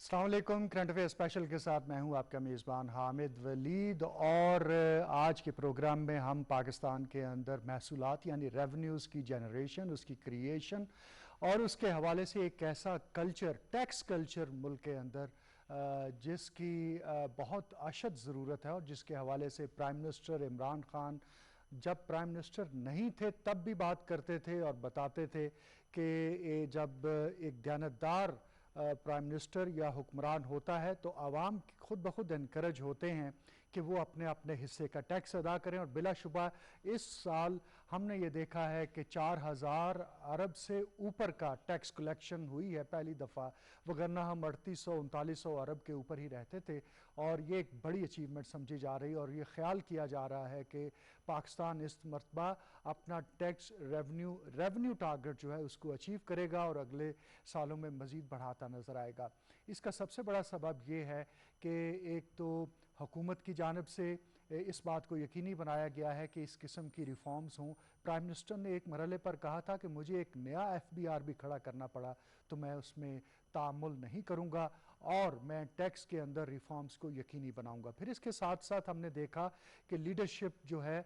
अस्सलाम वालेकुम। Current affair special के साथ मैं हूं आपका मेज़बान हामिद वलीद। और आज के प्रोग्राम में हम पाकिस्तान के अंदर महसूलात यानी रेवेन्यूज़ की जनरेशन, उसकी क्रिएशन और उसके हवाले से एक ऐसा कल्चर, टैक्स कल्चर मुल्क के अंदर जिसकी बहुत अशद ज़रूरत है और जिसके हवाले से प्राइम मिनिस्टर इमरान खान जब प्राइम मिनिस्टर नहीं थे तब भी बात करते थे और बताते थे कि जब एक दयानतदार प्राइम मिनिस्टर या हुक्मरान होता है तो आवाम खुद ब खुद इनकरेज होते हैं कि वो अपने अपने हिस्से का टैक्स अदा करें। और बिलाशुबा इस साल हमने ये देखा है कि 4000 अरब से ऊपर का टैक्स कलेक्शन हुई है पहली दफ़ा, वगरना हम 3800-3900 अरब के ऊपर ही रहते थे। और ये एक बड़ी अचीवमेंट समझी जा रही है और ये ख्याल किया जा रहा है कि पाकिस्तान इस मरतबा अपना टैक्स रेवेन्यू टारगेट जो है उसको अचीव करेगा और अगले सालों में मज़ीद बढ़ाता नज़र आएगा। इसका सबसे बड़ा सबब ये है कि एक तो हुकूमत की जानिब से इस बात को यकीनी बनाया गया है कि इस किस्म की रिफॉर्म्स हों। प्राइम मिनिस्टर ने एक मरहले पर कहा था कि मुझे एक नया FBR भी खड़ा करना पड़ा तो मैं उसमें तामुल नहीं करूँगा और मैं टैक्स के अंदर रिफॉर्म्स को यकीनी बनाऊँगा। फिर इसके साथ साथ हमने देखा कि लीडरशिप जो है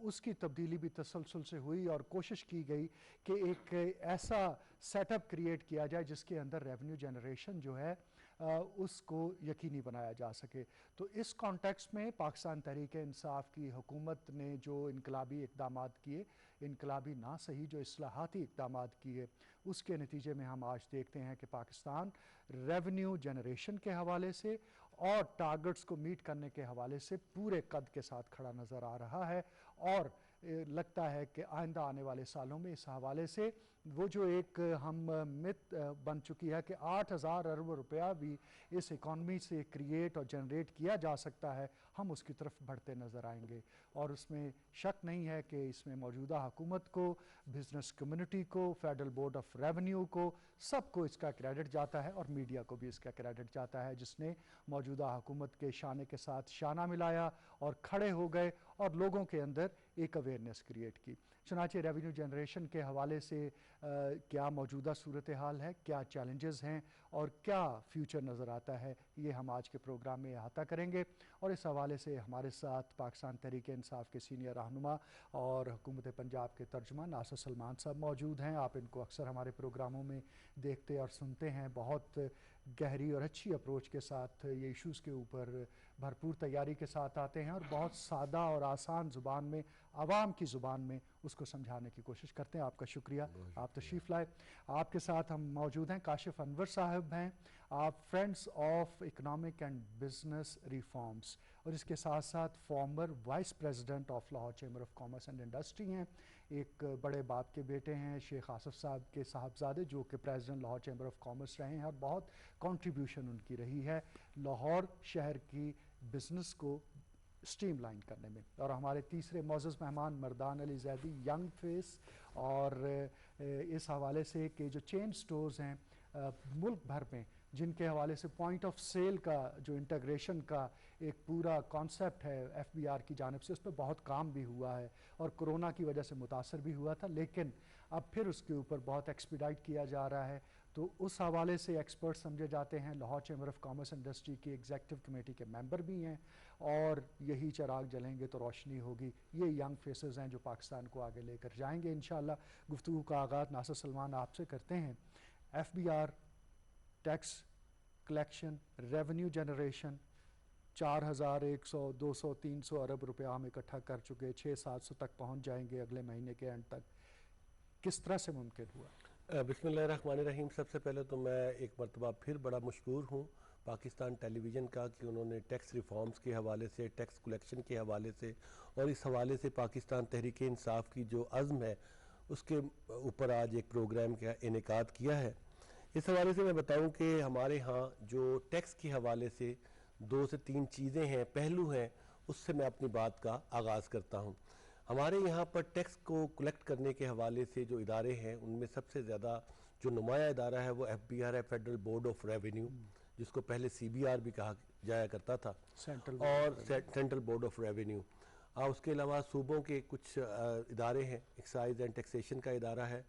उसकी तब्दीली भी तसलसल से हुई और कोशिश की गई कि एक ऐसा सेटअप क्रिएट किया जाए जिसके अंदर रेवेन्यू जनरेशन जो है उसको यकीनी बनाया जा सके। तो इस कॉन्टेक्स्ट में पाकिस्तान तहरीक-ए-इंसाफ की हुकूमत ने जो इनकलाबी इक़दाम किए, इनकलाबी ना सही जो इस्लाहाती इक़दाम किए, उसके नतीजे में हम आज देखते हैं कि पाकिस्तान रेवेन्यू जनरेशन के हवाले से और टारगेट्स को मीट करने के हवाले से पूरे कद के साथ खड़ा नज़र आ रहा है। और लगता है कि आइंदा आने वाले सालों में इस हवाले से वो जो एक हम मिथ बन चुकी है कि 8000 अरब रुपया भी इस इकॉनमी से क्रिएट और जनरेट किया जा सकता है, हम उसकी तरफ बढ़ते नज़र आएंगे। और उसमें शक नहीं है कि इसमें मौजूदा हुकूमत को, बिजनेस कम्युनिटी को, फेडरल बोर्ड ऑफ रेवेन्यू को, सबको इसका क्रेडिट जाता है और मीडिया को भी इसका क्रेडिट जाता है जिसने मौजूदा हुकूमत के शाने के साथ शाना मिलाया और खड़े हो गए और लोगों के अंदर एक अवेयरनेस क्रिएट की। चुनांचे रेवेन्यू जनरेशन के हवाले से क्या मौजूदा सूरत हाल है, क्या चैलेंजेस हैं और क्या फ्यूचर नज़र आता है, ये हम आज के प्रोग्राम में अहाता करेंगे। और इस हवाले से हमारे साथ पाकिस्तान तहरीक-ए-इंसाफ के सीनियर रहनुमा और हुकूमत पंजाब के तर्जुमान नासिर सलमान साहब मौजूद हैं। आप इनको अक्सर हमारे प्रोग्रामों में देखते और सुनते हैं। बहुत गहरी और अच्छी अप्रोच के साथ ये इशूज़ के ऊपर भरपूर तैयारी के साथ आते हैं और बहुत सादा और आसान ज़ुबान में, आवाम की ज़ुबान में उसको समझाने की कोशिश करते हैं। आपका शुक्रिया, आप तशरीफ़ लाए। आपके साथ हम मौजूद हैं काशिफ अनवर साहब हैं, आप friends of economic and business reforms और इसके साथ साथ farmer vice president of Lahore chamber of commerce and industry हैं। एक बड़े बाप के बेटे हैं शेख आसिफ साहब के साहबजादे, जो कि president Lahore chamber of commerce रहे हैं और बहुत कंट्रीब्यूशन उनकी रही है लाहौर शहर की बिजनेस को स्ट्रीमलाइन करने में। और हमारे तीसरे मौजूद मेहमान मर्दान अली जैदी, यंग फेस, और इस हवाले से कि जो चेन स्टोर्स हैं मुल्क भर में, जिनके हवाले से पॉइंट ऑफ सेल का जो इंटीग्रेशन का एक पूरा कॉन्सेप्ट है FBR की जानिब से, उस पर बहुत काम भी हुआ है और कोरोना की वजह से मुतासर भी हुआ था, लेकिन अब फिर उसके ऊपर बहुत एक्सपीडाइट किया जा रहा है। तो उस हवाले से एक्सपर्ट समझे जाते हैं। Lahore chamber of commerce industry की एग्जीक्यूटिव कमेटी के मेंबर भी हैं और यही चिराग जलेंगे तो रोशनी होगी। ये यंग फेसेस हैं जो पाकिस्तान को आगे लेकर जाएंगे इंशाल्लाह। गुफ्तगू का आगाज़ नासिर सलमान आपसे करते हैं। FBR, tax collection, revenue generation, 4100, 200, 300 अरब रुपया हम इकट्ठा कर चुके, 600-700 तक पहुंच जाएंगे अगले महीने के एंड तक। किस तरह से मुमकिन हुआ? बिस्मिल्लाहिर्रहमानिर्रहीम। सबसे पहले तो मैं एक मरतबा फिर बड़ा मशकूर हूँ पाकिस्तान टेलीविज़न का कि उन्होंने टैक्स रिफॉर्म्स के हवाले से, टैक्स कलेक्शन के हवाले से और इस हवाले से पाकिस्तान तहरीक-ए-इंसाफ की जो अज़्म है उसके ऊपर आज एक प्रोग्राम का इनेकाद किया है। इस हवाले से मैं बताऊं कि हमारे यहाँ जो टैक्स के हवाले से 2 से 3 चीज़ें हैं, पहलू हैं, उससे मैं अपनी बात का आगाज़ करता हूँ। हमारे यहाँ पर टैक्स को कलेक्ट करने के हवाले से जो इदारे हैं उनमें सबसे ज़्यादा जो नुमाया इदारा है वो FBR है, फेडरल बोर्ड ऑफ रेवेन्यू, जिसको पहले CBR भी कहा जाया करता था, और सेंट्रल बोर्ड ऑफ रेवेन्यू। उसके अलावा सूबों के कुछ इदारे हैं, एक्साइज एंड टैक्सेशन का इदारा है,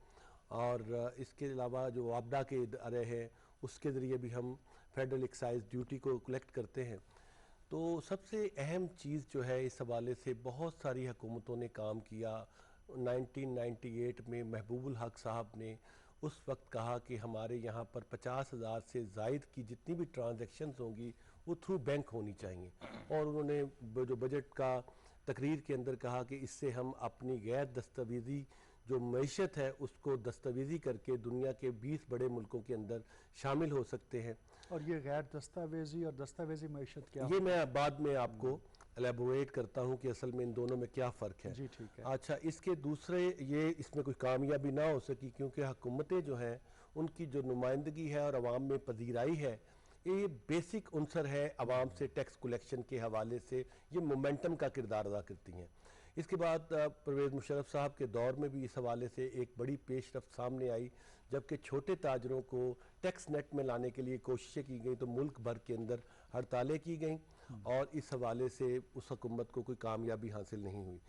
और इसके अलावा जो आपदा के इदारे हैं उसके ज़रिए भी हम फेडरल एक्साइज ड्यूटी को कलेक्ट करते हैं। तो सबसे अहम चीज़ जो है इस हवाले से बहुत सारी हुकूमतों ने काम किया। 1998 में महबूबुल हक साहब ने उस वक्त कहा कि हमारे यहाँ पर 50,000 से ज़ायद की जितनी भी ट्रांजैक्शंस होंगी वो थ्रू बैंक होनी चाहिए, और उन्होंने जो बजट का तकरीर के अंदर कहा कि इससे हम अपनी गैर दस्तावेज़ी जो मईशत है उसको दस्तावेज़ी करके दुनिया के 20 बड़े मुल्कों के अंदर शामिल हो सकते हैं। और ये गैर दस्तावेजी और दस्तावेजी मईशत क्या ये मैं बाद में आपको एलेबोरेट करता हूँ कि असल में इन दोनों में क्या फ़र्क है। जी ठीक है। अच्छा, इसके दूसरे ये इसमें कोई कामयाबी ना हो सकी क्योंकि हुकूमतें जो हैं उनकी जो नुमाइंदगी है और आवाम में पजीराई है, ये बेसिक उनसर है आवाम से टैक्स कलेक्शन के हवाले से, ये मोमेंटम का किरदार अदा करती हैं। इसके बाद परवेज़ मुशर्रफ साहब के दौर में भी इस हवाले से एक बड़ी पेशरफ्त सामने आई, जबकि छोटे ताजरों को टैक्स नेट में लाने के लिए कोशिशें की गई तो मुल्क भर के अंदर हड़तालें की गई और इस हवाले से उस हुकूमत को कोई कामयाबी हासिल नहीं हुई।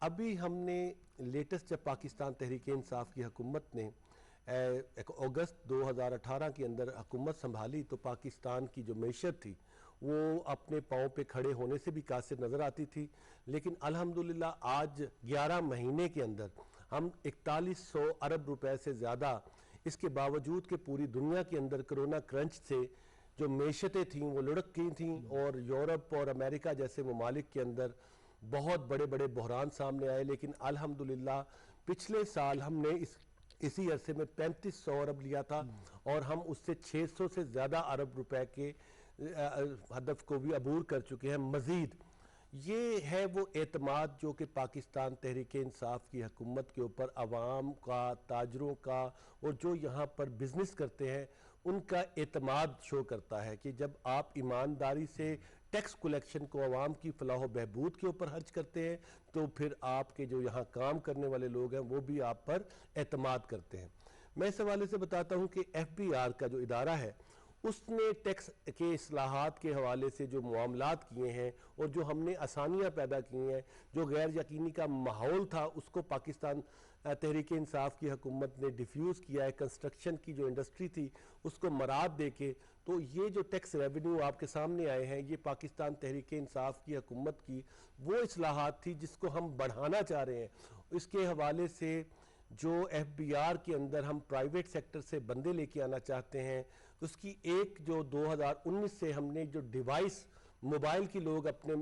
अभी हमने लेटेस्ट जब पाकिस्तान तहरीक इंसाफ की हुकूमत ने अगस्त 2018 के अंदर हुकूमत संभाली तो पाकिस्तान की जो मैशत थी वो अपने पाँव पे खड़े होने से भी कासिर नज़र आती थी, लेकिन अल्हम्दुलिल्लाह आज 11 महीने के अंदर हम 4100 अरब रुपए से ज़्यादा, इसके बावजूद कि पूरी दुनिया के अंदर कोरोना क्रंच से जो मैशतें थीं वो लुढ़क गई थीं और यूरोप और अमेरिका जैसे ममालिक के अंदर बहुत बड़े बड़े बहरान सामने आए, लेकिन अल्हम्दुलिल्लाह पिछले साल हमने इसी अरसे में 3500 अरब लिया था और हम उससे 600 से ज़्यादा अरब रुपए के हदफ को भी अबूर कर चुके हैं। मज़ीद ये है वो एतमाद जो कि पाकिस्तान तहरीक इंसाफ की हुकूमत के ऊपर अवाम का, ताजरों का और जो यहाँ पर बिज़नेस करते हैं उनका एतमाद शो करता है कि जब आप ईमानदारी से टैक्स कलेक्शन को अवाम की फलाह बहबूद के ऊपर खर्च करते हैं तो फिर आपके जो यहाँ काम करने वाले लोग हैं वो भी आप पर एतमाद करते हैं। मैं इस हवाले से बताता हूँ कि FBR का जो इदारा है उसने टैक्स के इस्लाहात के हवाले से जो मामलात किए हैं और जो हमने आसानियाँ पैदा की हैं, जो गैर यकीनी का माहौल था उसको पाकिस्तान तहरीक इंसाफ की हुकूमत ने डिफ्यूज़ किया है। कंस्ट्रक्शन की जो इंडस्ट्री थी उसको मराद दे के, तो ये जो टैक्स रेवेन्यू आपके सामने आए हैं ये पाकिस्तान तहरीक इंसाफ की हुकूमत की वो इस्लाहात थी जिसको हम बढ़ाना चाह रहे हैं। इसके हवाले से जो FBR के अंदर हम प्राइवेट सेक्टर से बंदे लेके आना चाहते हैं, उसकी एक जो 2019 से हमने जो डिवाइस मोबाइल की लोग अपने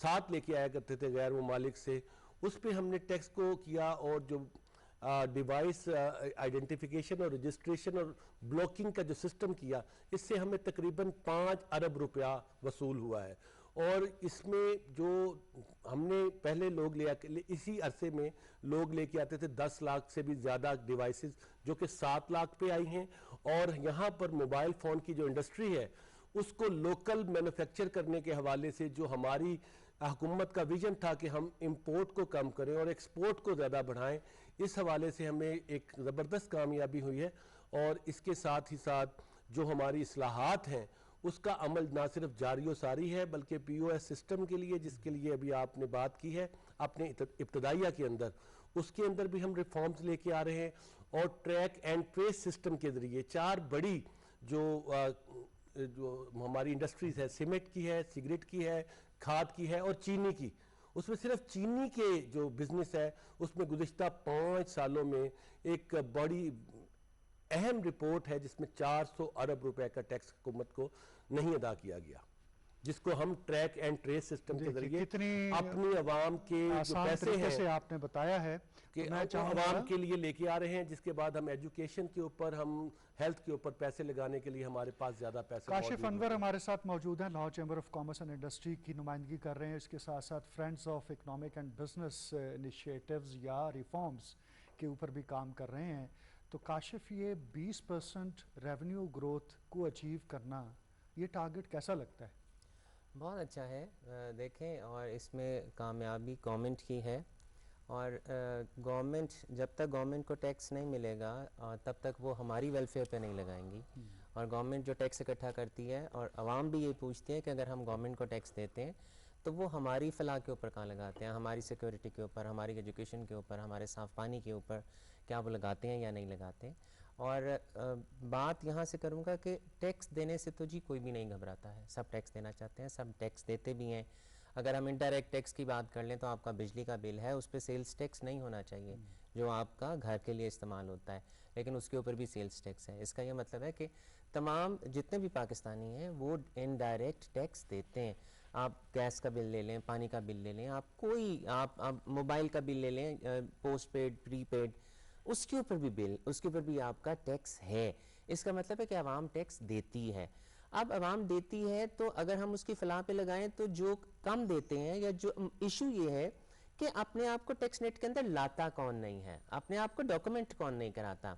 साथ लेके आया करते थे गैर ममालिक से, उस पर हमने टैक्स को किया और जो डिवाइस आइडेंटिफिकेशन और रजिस्ट्रेशन और ब्लॉकिंग का जो सिस्टम किया, इससे हमें तकरीबन 5 अरब रुपया वसूल हुआ है। और इसमें जो हमने पहले लोग इसी अरसे में लोग लेके आते थे 10 लाख से भी ज़्यादा डिवाइसेस जो कि 7 लाख पे आई हैं। और यहाँ पर मोबाइल फ़ोन की जो इंडस्ट्री है उसको लोकल मैन्युफैक्चर करने के हवाले से जो हमारी हुकूमत का विजन था कि हम इंपोर्ट को कम करें और एक्सपोर्ट को ज़्यादा बढ़ाएं, इस हवाले से हमें एक ज़बरदस्त कामयाबी हुई है। और इसके साथ ही साथ जो हमारी इस्लाहात हैं उसका अमल ना सिर्फ जारी व सारी है बल्कि POS सिस्टम के लिए, जिसके लिए अभी आपने बात की है अपने इब्तदाइया के अंदर, उसके अंदर भी हम रिफॉर्म्स लेके आ रहे हैं। और ट्रैक एंड ट्रेस सिस्टम के ज़रिए 4 बड़ी जो हमारी इंडस्ट्रीज़ है, सीमेंट की है, सिगरेट की है, खाद की है और चीनी की, उसमें सिर्फ चीनी के जो बिजनेस है उसमें गुज़िश्ता 5 सालों में एक बड़ी अहम रिपोर्ट है जिसमें 400 अरब रुपए का टैक्स हुकूमत को नहीं अदा किया गया, जिसको हम ट्रैक एंड ट्रेस सिस्टम के जरिए अपनी आवाम के जो पैसे हैं से आपने बताया है कि आवाम के लिए लेके आ रहे हैं, जिसके बाद हम एजुकेशन के ऊपर, हम हेल्थ के ऊपर पैसे लगाने के लिए हमारे पास ज़्यादा पैसे। काशिफ अनवर हमारे साथ मौजूद हैं, Lahore chamber of commerce and industry की नुमाइंदगी कर रहे हैं। इसके साथ साथ friends of economic and business initiatives या रिफॉर्म्स के ऊपर भी काम कर रहे हैं। तो काशिफ, ये 20% रेवेन्यू ग्रोथ को अचीव करना, ये टारगेट कैसा लगता है? बहुत अच्छा है। देखें, और इसमें कामयाबी गवर्नमेंट की है। और गवर्नमेंट, जब तक गवर्नमेंट को टैक्स नहीं मिलेगा तब तक वो हमारी वेलफेयर पे नहीं लगाएंगी। और गवर्नमेंट जो टैक्स इकट्ठा करती है, और आवाम भी ये पूछती है कि अगर हम गवर्नमेंट को टैक्स देते हैं तो वो हमारी फलाह के ऊपर कहाँ लगाते हैं, हमारी सिक्योरिटी के ऊपर, हमारी एजुकेशन के ऊपर, हमारे साफ़ पानी के ऊपर, क्या वो लगाते हैं या नहीं लगाते हैं। और बात यहाँ से करूँगा कि टैक्स देने से तो जी कोई भी नहीं घबराता है, सब टैक्स देना चाहते हैं, सब टैक्स देते भी हैं। अगर हम इनडायरेक्ट टैक्स की बात कर लें तो आपका बिजली का बिल है, उस पर सेल्स टैक्स नहीं होना चाहिए जो आपका घर के लिए इस्तेमाल होता है, लेकिन उसके ऊपर भी सेल्स टैक्स है। इसका ये मतलब है कि तमाम जितने भी पाकिस्तानी हैं वो इनडायरेक्ट टैक्स देते हैं। आप गैस का बिल ले लें, पानी का बिल ले लें, आप कोई आप मोबाइल का बिल ले लें, पोस्ट पेड, प्रीपेड, उसके ऊपर भी बिल, उसके ऊपर भी आपका टैक्स है। इसका मतलब है कि आवाम टैक्स देती है। अब आवाम देती है तो अगर हम उसकी फलाह पे लगाएं तो जो कम देते हैं, या जो इशू ये है कि अपने आप को टैक्स नेट के अंदर लाता कौन नहीं है, अपने आप को डॉक्यूमेंट कौन नहीं कराता।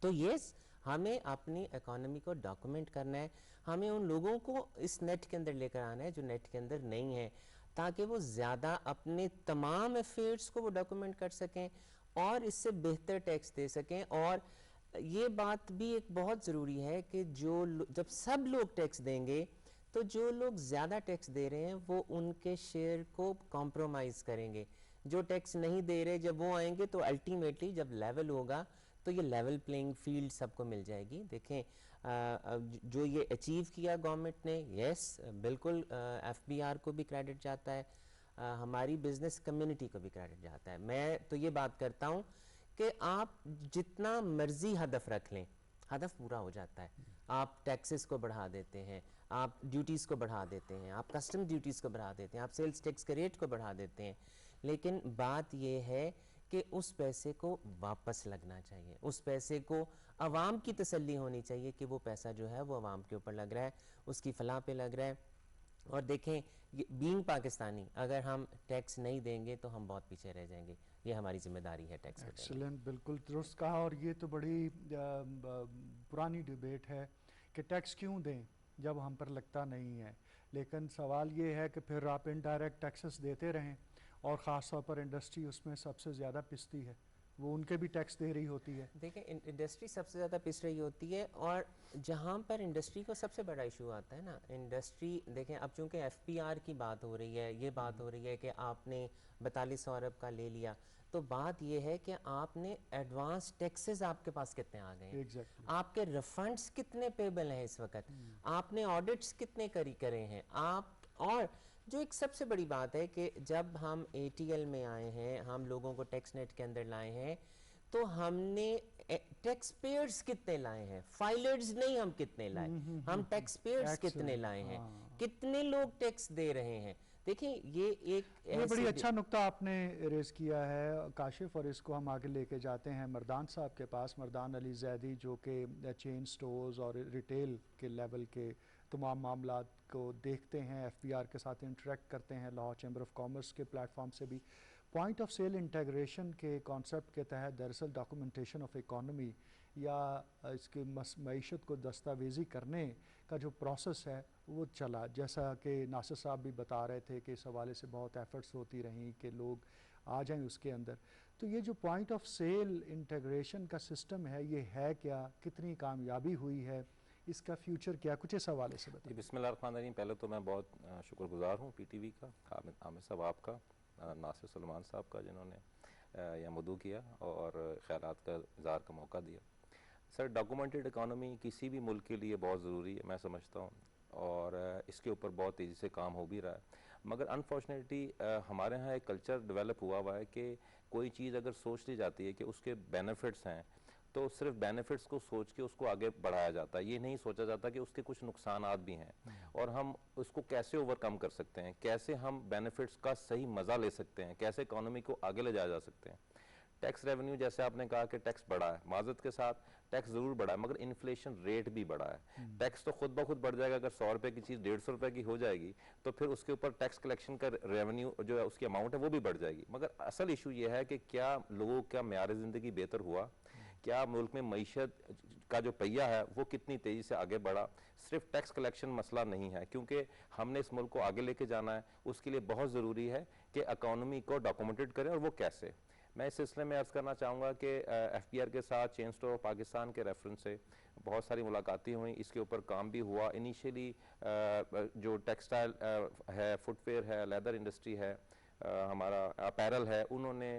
तो यस, हमें अपनी इकोनॉमी को डॉक्यूमेंट करना है, हमें उन लोगों को इस नेट के अंदर लेकर आना है जो नेट के अंदर नहीं है, ताकि वो ज़्यादा अपने तमाम अफेयर्स को वो डॉक्यूमेंट कर सकें और इससे बेहतर टैक्स दे सकें। और ये बात भी एक बहुत ज़रूरी है कि जब सब लोग टैक्स देंगे तो जो लोग ज़्यादा टैक्स दे रहे हैं वो उनके शेयर को कॉम्प्रोमाइज़ करेंगे। जो टैक्स नहीं दे रहे जब वो आएंगे तो अल्टीमेटली जब लेवल होगा तो ये लेवल प्लेइंग फील्ड सबको मिल जाएगी। देखें जो ये अचीव किया गवर्नमेंट ने, यस बिल्कुल एफबीआर को भी क्रेडिट जाता है, हमारी बिजनेस कम्युनिटी को भी क्रेडिट जाता है। मैं तो ये बात करता हूँ कि आप जितना मर्जी हदफ रख लें, हदफ पूरा हो जाता है। आप टैक्सेस को बढ़ा देते हैं, आप ड्यूटीज़ को बढ़ा देते हैं, आप कस्टम ड्यूटीज़ को बढ़ा देते हैं, आप सेल्स टैक्स के रेट को बढ़ा देते हैं, लेकिन बात यह है कि उस पैसे को वापस लगना चाहिए, उस पैसे को आवाम की तसल्ली होनी चाहिए कि वो पैसा जो है वो आवाम के ऊपर लग रहा है, उसकी फलाह पे लग रहा है। और देखें, बीइंग पाकिस्तानी अगर हम टैक्स नहीं देंगे तो हम बहुत पीछे रह जाएंगे, ये हमारी जिम्मेदारी है टैक्स को देना। एक्सीलेंट, बिल्कुल दुरुस्त कहा। और ये तो बड़ी पुरानी डिबेट है कि टैक्स क्यों दें जब हम पर लगता नहीं है, लेकिन सवाल ये है कि फिर आप इनडायरेक्ट टैक्सेस देते रहें, और ख़ास तौर पर इंडस्ट्री उसमें सबसे ज़्यादा पिसती है, वो उनके भी टैक्स दे रही होती है। देखिए, इंडस्ट्री सबसे ज़्यादा पिस रही होती है, और जहाँ पर इंडस्ट्री को सबसे बड़ा इशू आता है ना, इंडस्ट्री देखें, अब चूँकि एफपीआर की बात हो रही है, ये बात हो रही है कि आपने 4200 अरब का ले लिया, तो बात ये है कि आपने एडवांस टैक्सेस आपके पास कितने आ गए हैं, Exactly. आपके रिफंड्स कितने पेबल हैं इस वक्त, आपने ऑडिट्स कितने करे हैं आप। और जो एक सबसे बड़ी बात है कि जब हम एटीएल में आए हैं, हम लोगों को टैक्स नेट के अंदर लाए हैं, तो हमने टैक्स पेयर्स कितने लाए हैं, फाइलर्स नहीं हम कितने लाए, हम टैक्स पेयर्स कितने लाए हैं, कितने लोग टैक्स दे रहे हैं। देखिए, ये बड़ी अच्छा नुक्ता आपने रेज किया है काशिफ, और इसको हम आगे लेके जाते हैं मर्दान साहब के पास, मर्दान अली जैदी, जो कि चेन स्टोर्स और रिटेल के लेवल के तमाम मामलात को देखते हैं, एफबीआर के साथ इंटरेक्ट करते हैं, लाहौर चैम्बर ऑफ कॉमर्स के प्लेटफॉर्म से भी। पॉइंट ऑफ सेल इंटीग्रेशन के कॉन्सेप्ट के तहत दरअसल डॉक्यूमेंटेशन ऑफ इकोनॉमी या इसकी मईशत को दस्तावेज़ी करने का जो प्रोसेस है वो चला, जैसा कि नासिर साहब भी बता रहे थे कि इस हवाले से बहुत एफ़र्ट्स होती रहीं कि लोग आ जाएं उसके अंदर। तो ये जो पॉइंट ऑफ सेल इंटीग्रेशन का सिस्टम है, ये है क्या, कितनी कामयाबी हुई है, इसका फ्यूचर क्या, कुछ इस हवाले से बताइए। बिस्मिल्लाहिर्रहमानिर्रहीम। पहले तो मैं बहुत शुक्रगुजार हूँ पीटीवी का, आमिर साहब आपका, नासिर सलमान साहब का, जिन्होंने यह मदू किया और ख्यालात का इज़हार का मौका दिया। सर, डॉक्यूमेंटेड इकानमी किसी भी मुल्क के लिए बहुत ज़रूरी है, मैं समझता हूँ, और इसके ऊपर बहुत तेज़ी से काम हो भी रहा है। मगर अनफॉर्चुनेटली हमारे यहाँ एक कल्चर डेवलप हुआ है कि कोई चीज़ अगर सोच ली जाती है कि उसके बेनिफिट्स हैं, तो सिर्फ बेनिफिट्स को सोच के उसको आगे बढ़ाया जाता है, ये नहीं सोचा जाता कि उसके कुछ नुकसानात भी हैं और हम उसको कैसे ओवरकम कर सकते हैं, कैसे हम बेनिफिट्स का सही मज़ा ले सकते हैं, कैसे इकोनॉमी को आगे ले जाया जा सकते हैं। टैक्स रेवेन्यू, जैसे आपने कहा कि टैक्स बढ़ा है, माजरत के साथ टैक्स ज़रूर बढ़ा है, मगर इन्फ्लेशन रेट भी बढ़ा है। टैक्स तो खुद ब खुद बढ़ जाएगा, अगर 100 रुपये की चीज़ 150 रुपये की हो जाएगी तो फिर उसके ऊपर टैक्स कलेक्शन का रेवेन्यू जो है, उसकी अमाउंट है, वो भी बढ़ जाएगी। मगर असल इशू ये है कि क्या लोगों का म्यार ज़िंदगी बेहतर हुआ, क्या मुल्क में मईशत का जो पहिया है वो कितनी तेज़ी से आगे बढ़ा। सिर्फ टैक्स कलेक्शन मसला नहीं है, क्योंकि हमने इस मुल्क को आगे लेके जाना है, उसके लिए बहुत ज़रूरी है कि इकोनॉमी को डॉक्यूमेंटेड करें, और वो कैसे। मैं इस सिलसिले में अर्ज़ करना चाहूँगा कि एफबीआर के साथ चेन स्टोर ऑफ पाकिस्तान के रेफरेंस से बहुत सारी मुलाकातें हुई, इसके ऊपर काम भी हुआ। इनिशियली जो टेक्सटाइल है, फुटवेयर है, लेदर इंडस्ट्री है, हमारा अपैरल है, उन्होंने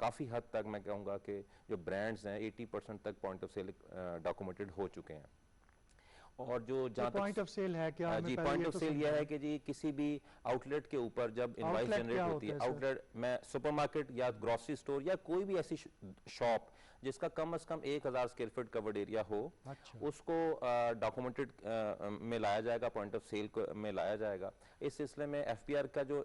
काफ़ी हद तक मैं कहूँगा कि जो ब्रांड्स हैं 80% तक पॉइंट ऑफ सेल डॉक्यूमेंटेड हो चुके हैं। और जो जहाँ तक पॉइंट ऑफ सेल है क्या? जी, पॉइंट ऑफ सेल यह है कि जी किसी भी आउटलेट के ऊपर जब इनवाइस जनरेट होती है, आउटलेट में सुपरमार्केट या ग्रोसरी स्टोर या कोई भी ऐसी शॉप जिसका कम से कम 1000 स्क्वायर फीट कवर्ड एरिया हो, उसको डॉक्यूमेंटेड में लाया जाएगा, पॉइंट ऑफ सेल में लाया जाएगा। इस सिलसिले में एफपीआर का जो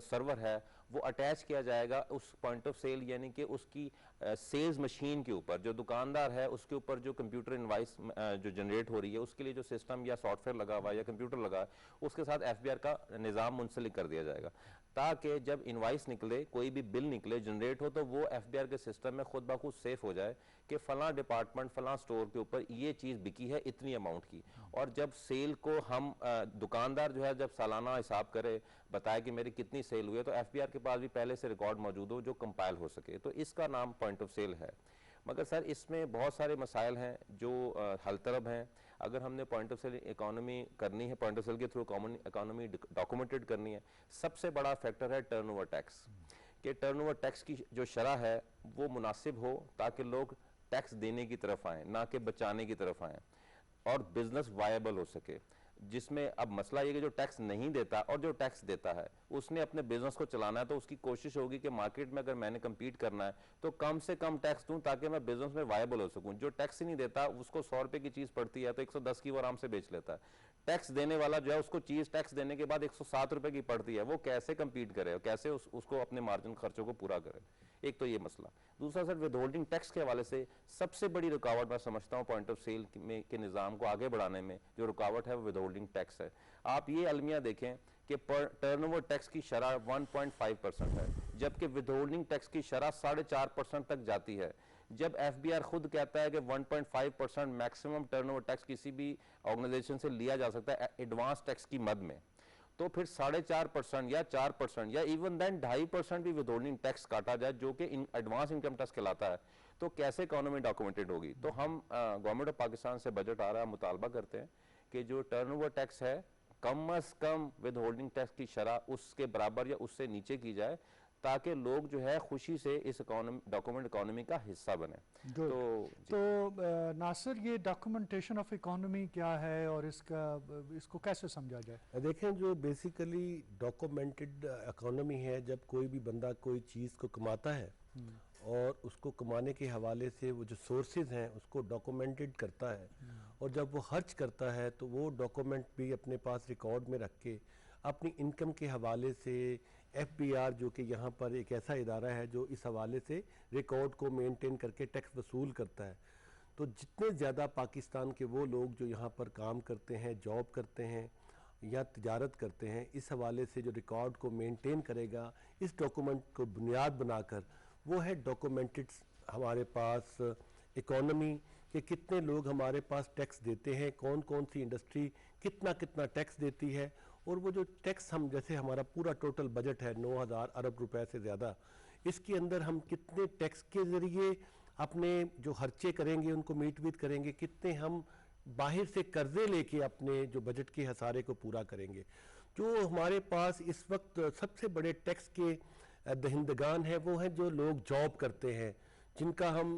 सर्वर है वो अटैच किया जाएगा उस पॉइंट ऑफ सेल यानी कि उसकी सेल्स मशीन के ऊपर। जो दुकानदार है उसके ऊपर जो कंप्यूटर इनवाइस जो जनरेट हो रही है उसके लिए जो सिस्टम या सॉफ्टवेयर लगा हुआ है या कंप्यूटर लगा है, उसके साथ एफबीआर का निज़ाम मुंसलिक कर दिया जाएगा, ताकि जब इनवाइस निकले, कोई भी बिल निकले, जनरेट हो, तो वो एफबीआर के सिस्टम में खुद ब खुद सेफ हो जाए कि फलां डिपार्टमेंट फलां स्टोर के ऊपर ये चीज़ बिकी है इतनी अमाउंट की। और जब सेल को हम दुकानदार जो है जब सालाना हिसाब करे, बताए कि मेरी कितनी सेल हुई है, तो एफबीआर के पास भी पहले से रिकॉर्ड मौजूद हो जो कंपाइल हो सके। तो इसका नाम पॉइंट ऑफ सेल है। मगर सर इसमें बहुत सारे मसाइल हैं जो हल तलब हैं। अगर हमने पॉइंट ऑफ सेल इकोनॉमी करनी है, पॉइंट ऑफ सेल के थ्रू इकोनॉमी डॉक्यूमेंटेड करनी है, सबसे बड़ा फैक्टर है टर्नओवर टैक्स। कि टर्नओवर टैक्स की जो शरह है वो मुनासिब हो ताकि लोग टैक्स देने की तरफ आएँ, ना कि बचाने की तरफ आएँ, और बिजनेस वायबल हो सके। जिसमें अब मसला ये कि जो टैक्स नहीं देता और जो टैक्स देता है उसने अपने बिजनेस को चलाना है, तो उसकी कोशिश होगी कि मार्केट में अगर मैंने कम्पीट करना है तो कम से कम टैक्स दूं ताकि मैं बिजनेस में वायबल हो सकूं। जो टैक्स ही नहीं देता, उसको 100 रुपए की चीज पड़ती है तो 110 की वो आराम से बेच लेता है। टैक्स देने वाला जो है उसको चीज टैक्स देने के बाद 107 रुपए की पड़ती है, वो कैसे कम्पीट करे और कैसे उसको अपने मार्जिन खर्चों को पूरा करे। एक तो ये मसला। दूसरा सर, विदहोल्डिंग टैक्स के हवाले से सबसे बड़ी रुकावट मैं समझता हूँ पॉइंट ऑफ सेल में के निज़ाम को आगे बढ़ाने में जो रुकावट है वो विदहोल्डिंग टैक्स है। आप ये अलमिया देखें कि टर्नओवर टैक्स की शरह 1.5% है, जबकि विदहोल्डिंग टैक्स की शरह 4.5% तक जाती है। जब एफबीआर खुद कहता है कि 1.5% मैक्सिमम टर्नओवर टैक्स किसी भी ऑर्गेनाइजेशन से लिया जा सकता है एडवांस टैक्स की मद में, तो फिर 4.5% या 4% या इवन देन 2.5% भी विदहोल्डिंग टैक्स काटा जाए जो कि एडवांस इनकम टैक्स कहलाता है, तो कैसे इकोनॉमी डॉक्यूमेंटेड होगी। तो हम गवर्नमेंट ऑफ पाकिस्तान से बजट आ रहा है, मुतालबा करते हैं कि जो टर्नओवर टैक्स है कम अज कम विदहोल्डिंग टैक्स की शरह उसके बराबर या उससे नीचे की जाए, ताकि लोग जो है खुशी से इस डॉक्यूमेंट इकोनॉमी का हिस्सा बने। तो नासिर, ये डॉक्यूमेंटेशन ऑफ इकोनॉमी क्या है और इसको कैसे समझा जाए? देखें, जो बेसिकली डॉक्यूमेंटेड इकोनॉमी है, जब कोई भी बंदा कोई चीज़ को कमाता है और उसको कमाने के हवाले से वो जो सोर्सेज हैं उसको डॉक्यूमेंटेड करता है, और जब वो खर्च करता है तो वो डॉक्यूमेंट भी अपने पास रिकॉर्ड में रख के अपनी इनकम के हवाले से एफबीआर, जो कि यहाँ पर एक ऐसा इदारा है जो इस हवाले से रिकॉर्ड को मेंटेन करके टैक्स वसूल करता है। तो जितने ज़्यादा पाकिस्तान के वो लोग जो यहाँ पर काम करते हैं, जॉब करते हैं या तिजारत करते हैं, इस हवाले से जो रिकॉर्ड को मेंटेन करेगा, इस डॉक्यूमेंट को बुनियाद बनाकर, वो है डॉक्यूमेंटेड हमारे पास इकोनॉमी कि कितने लोग हमारे पास टैक्स देते हैं, कौन कौन सी इंडस्ट्री कितना कितना टैक्स देती है, और वो जो टैक्स हम, जैसे हमारा पूरा टोटल बजट है 9000 अरब रुपए से ज़्यादा, इसके अंदर हम कितने टैक्स के ज़रिए अपने जो खर्चे करेंगे उनको मीट वीट करेंगे, कितने हम बाहर से कर्जे लेके अपने जो बजट के हसारे को पूरा करेंगे। जो हमारे पास इस वक्त सबसे बड़े टैक्स के दहिंदगान हैं वो हैं जो लोग जॉब करते हैं, जिनका हम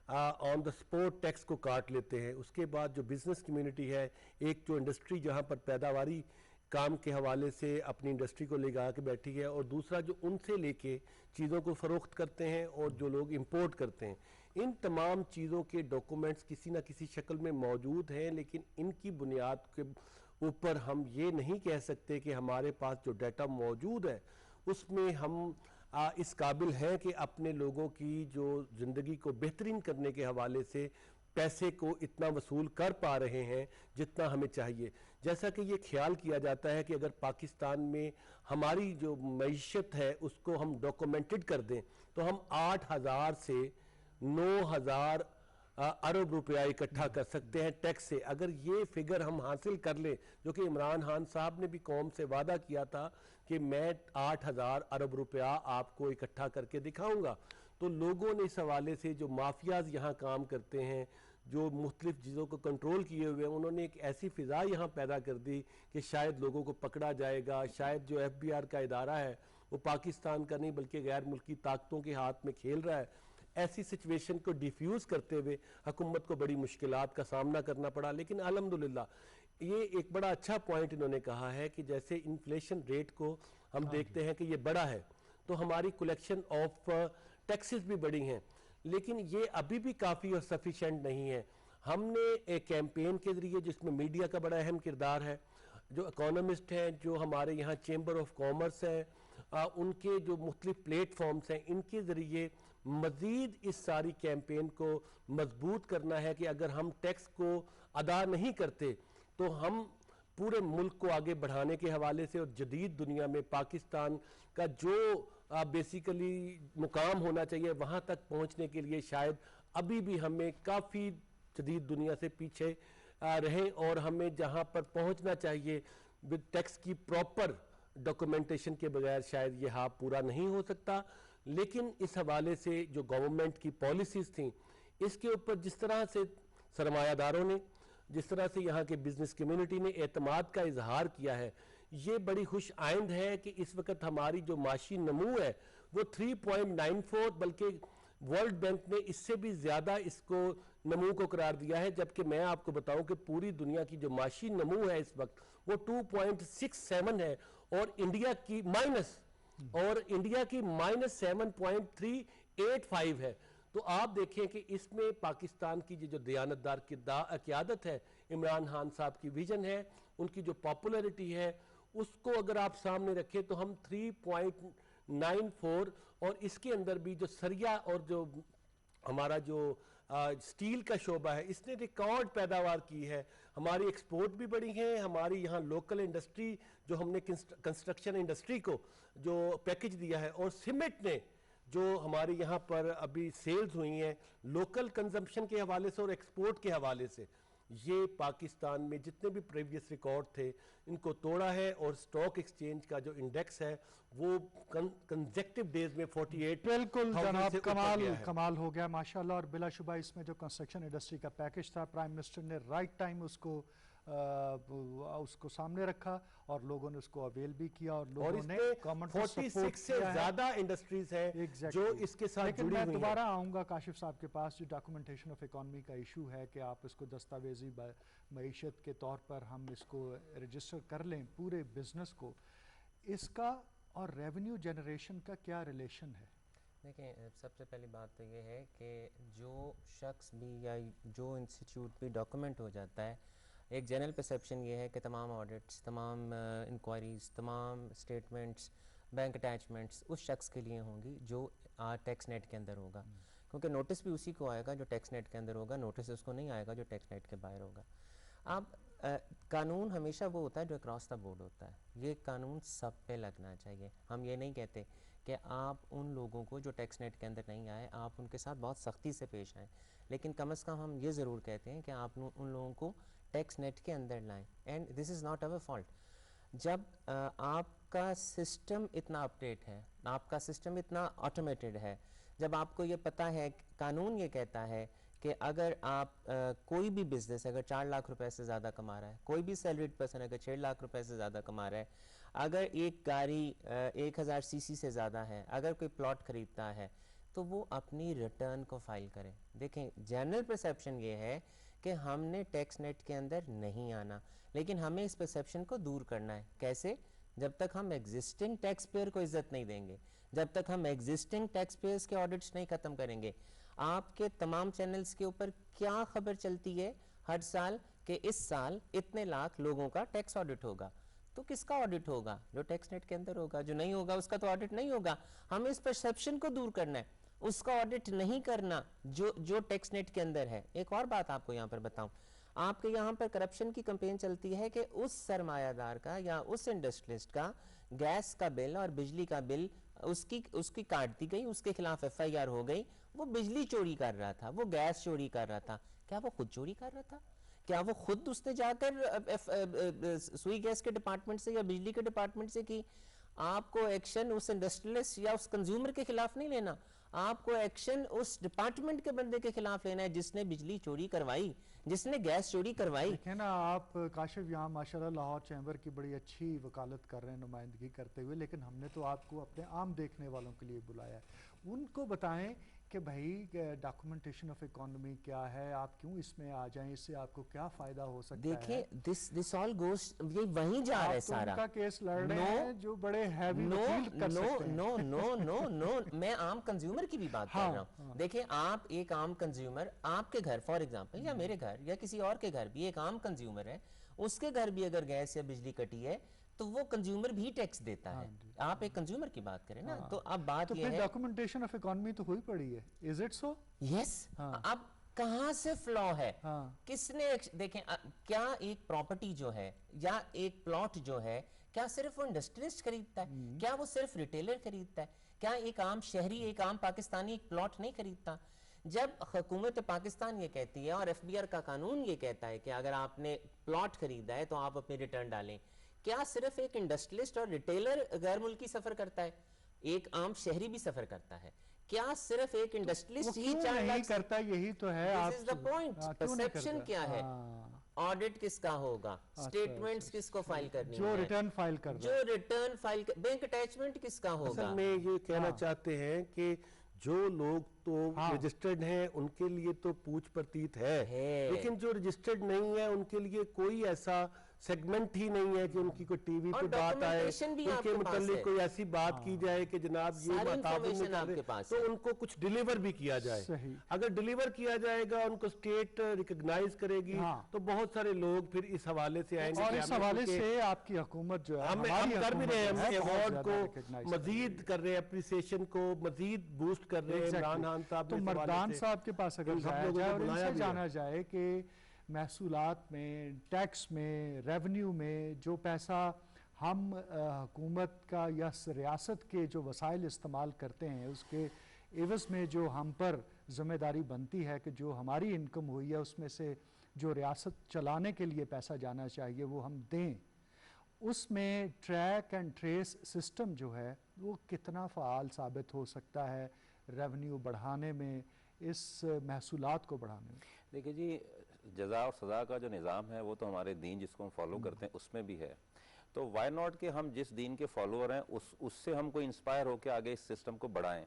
ऑन द स्पॉट टैक्स को काट लेते हैं। उसके बाद जो बिज़नेस कम्युनिटी है, एक जो इंडस्ट्री जहाँ पर पैदावारी काम के हवाले से अपनी इंडस्ट्री को लगा के बैठी है, और दूसरा जो उनसे लेके चीज़ों को फ़रोख्त करते हैं और जो लोग इंपोर्ट करते हैं, इन तमाम चीज़ों के डॉक्यूमेंट्स किसी न किसी शक्ल में मौजूद हैं। लेकिन इनकी बुनियाद के ऊपर हम ये नहीं कह सकते कि हमारे पास जो डाटा मौजूद है उसमें हम इस काबिल हैं कि अपने लोगों की जो ज़िंदगी को बेहतरीन करने के हवाले से पैसे को इतना वसूल कर पा रहे हैं जितना हमें चाहिए। जैसा कि ये ख्याल किया जाता है कि अगर पाकिस्तान में हमारी जो मईशत है उसको हम डॉक्यूमेंटेड कर दें तो हम 8000 से 9000 अरब रुपया इकट्ठा कर सकते हैं टैक्स से। अगर ये फिगर हम हासिल कर लें, जो कि इमरान खान साहब ने भी कौम से वादा किया था कि मैं 8000 अरब रुपया आपको इकट्ठा करके दिखाऊंगा, तो लोगों ने इस हवाले से जो माफियाज यहाँ काम करते हैं, जो मुख्तलिफ चीज़ों को कंट्रोल किए हुए हैं, उन्होंने एक ऐसी फ़िज़ा यहाँ पैदा कर दी कि शायद लोगों को पकड़ा जाएगा, शायद जो एफबीआर का इदारा है वो पाकिस्तान का नहीं बल्कि गैर मुल्की ताकतों के हाथ में खेल रहा है। ऐसी सिचुएशन को डिफ्यूज़ करते हुए हुकूमत को बड़ी मुश्किलात का सामना करना पड़ा। लेकिन अल्हम्दुलिल्लाह ये एक बड़ा अच्छा पॉइंट इन्होंने कहा है कि जैसे इन्फ्लेशन रेट को हम देखते हैं कि ये बड़ा है, तो हमारी कलेक्शन ऑफ टैक्सेस भी बड़ी हैं, लेकिन ये अभी भी काफ़ी और सफिशेंट नहीं है। हमने एक कैंपेन के जरिए, जिसमें मीडिया का बड़ा अहम किरदार है, जो इकोनॉमिस्ट हैं, जो हमारे यहाँ चेंबर ऑफ कॉमर्स है, उनके जो मुख्तलिफ प्लेटफॉर्म्स हैं, इनके ज़रिए मज़ीद इस सारी कैंपेन को मजबूत करना है कि अगर हम टैक्स को अदा नहीं करते तो हम पूरे मुल्क को आगे बढ़ाने के हवाले से और जदीद दुनिया में पाकिस्तान का जो बेसिकली मुकाम होना चाहिए वहाँ तक पहुँचने के लिए शायद अभी भी हमें काफ़ी जदीद दुनिया से पीछे रहें, और हमें जहाँ पर पहुँचना चाहिए विद टैक्स की प्रॉपर डॉक्यूमेंटेशन के बगैर शायद ये हाँ पूरा नहीं हो सकता। लेकिन इस हवाले से जो गवर्नमेंट की पॉलिसीज़ थी, इसके ऊपर जिस तरह से सरमायादारों ने, जिस तरह से यहाँ के बिजनेस कम्युनिटी ने एतमाद का इजहार किया है, ये बड़ी खुश आइंद है कि इस वक्त हमारी जो माशी नमू है वो 3.94, बल्कि वर्ल्ड बैंक ने इससे भी ज़्यादा इसको नमू को करार दिया है। जबकि मैं आपको बताऊं कि पूरी दुनिया की जो माशी नमू है इस वक्त वो 2.67 है, और इंडिया की -7.385 है। तो आप देखें कि इसमें पाकिस्तान की जो दयानतदार क़यादत है, इमरान खान साहब की विजन है, उनकी जो पॉपुलैरिटी है, उसको अगर आप सामने रखें तो हम 3.94, और इसके अंदर भी जो सरिया और जो हमारा जो स्टील का शोबा है, इसने रिकॉर्ड पैदावार की है। हमारी एक्सपोर्ट भी बढ़ी है, हमारी यहाँ लोकल इंडस्ट्री जो हमने कंस्ट्रक्शन इंडस्ट्री को जो पैकेज दिया है, और सीमेंट ने जो हमारे यहाँ पर अभी सेल्स हुई हैं लोकल कंजम्पशन के हवाले से और एक्सपोर्ट के हवाले से, ये पाकिस्तान में जितने भी प्रीवियस रिकॉर्ड थे इनको तोड़ा है। और स्टॉक एक्सचेंज का जो इंडेक्स है वो कंसेक्टिव डेज में 48 बिल्कुल जनाब, कमाल हो गया माशाल्लाह। और बिलाशुबा इसमें जो कंस्ट्रक्शन इंडस्ट्री का पैकेज था, प्राइम मिनिस्टर ने राइट टाइम उसको सामने रखा और लोगों ने उसको अवेल भी किया, और लोगों ने गवर्नमेंट को सपोर्ट किया है। 46 से ज्यादा इंडस्ट्रीज हैं जो इसके साथ जुड़ी हुई हैं। मैं दोबारा आऊँगा काशिफ साहब के पास। जो डॉक्यूमेंटेशन ऑफ इकॉनमी का इशू है कि आप इसको दस्तावेजी मईशत के तौर पर हम इसको रजिस्टर कर लें पूरे बिजनेस को, इसका और रेवेन्यू जनरेशन का क्या रिलेशन है? देखें, सबसे पहली बात तो ये है कि जो शख्स भी या जो इंस्टीट्यूट भी डॉक्यूमेंट हो जाता है, एक जनरल परसेप्शन ये है कि तमाम ऑडिट्स, तमाम इंक्वायरीज़, तमाम स्टेटमेंट्स, बैंक अटैचमेंट्स उस शख्स के लिए होंगी जो टैक्स नेट के अंदर होगा, क्योंकि नोटिस भी उसी को आएगा जो टैक्स नेट के अंदर होगा, नोटिस उसको नहीं आएगा जो टैक्स नेट के बाहर होगा। अब कानून हमेशा वो होता है जो अक्रॉस द बोर्ड होता है, ये कानून सब पे लगना चाहिए। हम ये नहीं कहते कि आप उन लोगों को जो टैक्स नेट के अंदर नहीं आए आप उनके साथ बहुत सख्ती से पेश आएँ, लेकिन कम से कम हम ये ज़रूर कहते हैं कि आप उन लोगों को टैक्स नेट के अंदर लाएं। And this is not our fault. जब आपका सिस्टम इतना अपडेट है, आपका सिस्टम इतना ऑटोमेटेड है, जब आपको ये पता है, कानून ये कहता है कि अगर आप कोई भी बिजनेस अगर 4 लाख रुपए से ज़्यादा कमा रहा है, कोई भी सैलरीड पर्सन अगर 6 लाख रुपए से ज़्यादा कमा रहा है, अगर एक गाड़ी 1000 सीसी से ज़्यादा है, अगर कोई प्लॉट खरीदता है, तो वो अपनी रिटर्न को फाइल करें। देखें, जनरल परसेप्शन ये है कि हमने टैक्स नेट के अंदर नहीं आना, लेकिन हमें इस परसेप्शन को दूर करना है। कैसे? जब तक हम एग्जिस्टिंग टैक्स पेयर को इज्जत नहीं देंगे, जब तक हम एग्जिस्टिंग टैक्स पेयर्स के ऑडिट्स नहीं खत्म करेंगे। आपके तमाम चैनल्स के ऊपर क्या खबर चलती है हर साल कि इस साल इतने लाख लोगों का टैक्स ऑडिट होगा, तो किसका ऑडिट होगा? जो टैक्स नेट के अंदर होगा। जो नहीं होगा उसका तो ऑडिट नहीं होगा। हमें इस परसेप्शन को दूर करना है, उसका ऑडिट नहीं करना जो टैक्स नेट के अंदर है। एक और बात आपको यहाँ पर बताऊं, आपके यहाँ पर करप्शन की कंपेन चलती है कि उस सरमायादार का या उस इंडस्ट्रियलिस्ट का गैस का बिल और बिजली का बिल उसकी काट दी गई, उसके खिलाफ FIR हो गई। वो बिजली चोरी कर रहा था, वो गैस चोरी कर रहा था। क्या वो खुद चोरी कर रहा था? क्या वो खुद उसने जाकर सुई गैस के डिपार्टमेंट से या बिजली के डिपार्टमेंट से की? आपको एक्शन उस इंडस्ट्रियलिस्ट या उस कंज्यूमर के खिलाफ नहीं लेना, आपको एक्शन उस डिपार्टमेंट के बंदे के खिलाफ लेना है जिसने बिजली चोरी करवाई, जिसने गैस चोरी करवाई। देखें ना आप काशिफ यहाँ माशाल्लाह लाहौर चैम्बर की बड़ी अच्छी वकालत कर रहे हैं, नुमाइंदगी करते हुए, लेकिन हमने तो आपको अपने आम देखने वालों के लिए बुलाया है। उनको बताएं कि भाई डॉक्यूमेंटेशन ऑफ इकोनॉमी क्या है, आप क्यों इसमें आ जाएं, इससे आपको क्या फायदा हो सकता है। देखिए दिस ऑल गोस, ये वहीं जा रहा है तो सारा। उनका केस लड़ रहे हैं जो बड़े हैवी वकील कर सकते हैं। नो, मैं आम कंज्यूमर की भी बात कर रहा हूँ। देखिए आप एक आम कंज्यूमर, आपके घर फॉर एग्जांपल या मेरे घर या किसी और के घर भी एक आम कंज्यूमर है, उसके घर भी अगर गैस या बिजली कटी है तो वो कंज्यूमर भी टैक्स देता है। आप एक कंज्यूमर की बात करें ना, तो अब बात ये है डॉक्यूमेंटेशन ऑफ इकोनॉमी तो हुई पड़ी है, इज इट सो? यस। अब कहां से फ्लॉ है? किसने देखें क्या एक प्रॉपर्टी जो है या एक प्लॉट जो है, क्या सिर्फ वो इंडस्ट्रियलिस्ट खरीदता है? क्या वो सिर्फ रिटेलर खरीदता है? क्या एक आम शहरी, एक आम पाकिस्तानी एक प्लॉट नहीं खरीदता? जब हुकूमत पाकिस्तान ये कहती है और एफबीआर का कानून ये कहता है कि अगर आपने प्लॉट खरीदा है तो आप अपनी रिटर्न डालें, क्या सिर्फ एक इंडस्ट्रियलिस्ट और रिटेलर गैर मुल्की सफर करता है? एक आम शहरी भी सफर करता है। क्या सिर्फ एक इंडस्ट्रियलिस्ट ही 4 लाख करता? यही तो है। This is the point. Perception क्या है? ऑडिट किसका होगा? स्टेटमेंट्स किसको फाइल करनी है? जो रिटर्न फाइल कर, जो रिटर्न फाइल, बैंक अटैचमेंट किसका होगा? असल में ये कहना चाहते हैं कि जो लोग तो रजिस्टर्ड हैं उनके लिए तो पूछ प्रतीत है, लेकिन जो रजिस्टर्ड नहीं है उनके लिए कोई ऐसा सेगमेंट ही नहीं है कि उनकी कोई टीवी पे बात आए, उनके मुतालिक कोई ऐसी बात की जाए कि जनाब ये तो उनको कुछ डिलीवर भी किया जाए। अगर डिलीवर किया जाएगा, उनको स्टेट रिकॉग्नाइज करेगी तो बहुत सारे लोग फिर इस हवाले से आएंगे। और इस हवाले से आपकी हुकूमत जो है, हम कर भी रहे हैं, हम अवार्ड को मजीद कर रहे हैं, अप्रिसिएशन को मजीद बूस्ट कर रहे हैं। इमरान खान साहब, तो मरदान साहब के पास अगर जाना जाए कि महसूलात में, टैक्स में, रेवेन्यू में जो पैसा हम हुकूमत का या रियासत के जो वसाइल इस्तेमाल करते हैं उसके एवज़ में जो हम पर ज़िम्मेदारी बनती है कि जो हमारी इनकम हुई है उसमें से जो रियासत चलाने के लिए पैसा जाना चाहिए वो हम दें, उसमें ट्रैक एंड ट्रेस सिस्टम जो है वो कितना फ़ाल साबित हो सकता है रेवेन्यू बढ़ाने में, इस महसूलात को बढ़ाने में? देखिए जी, जज़ा और सज़ा का जो निज़ाम है वो तो हमारे दीन जिसको हम फॉलो करते हैं उसमें भी है। तो वाई नॉट कि हम जिस दीन के फॉलोअर हैं उससे हम कोई इंस्पायर होकर आगे इस सिस्टम को बढ़ाएं।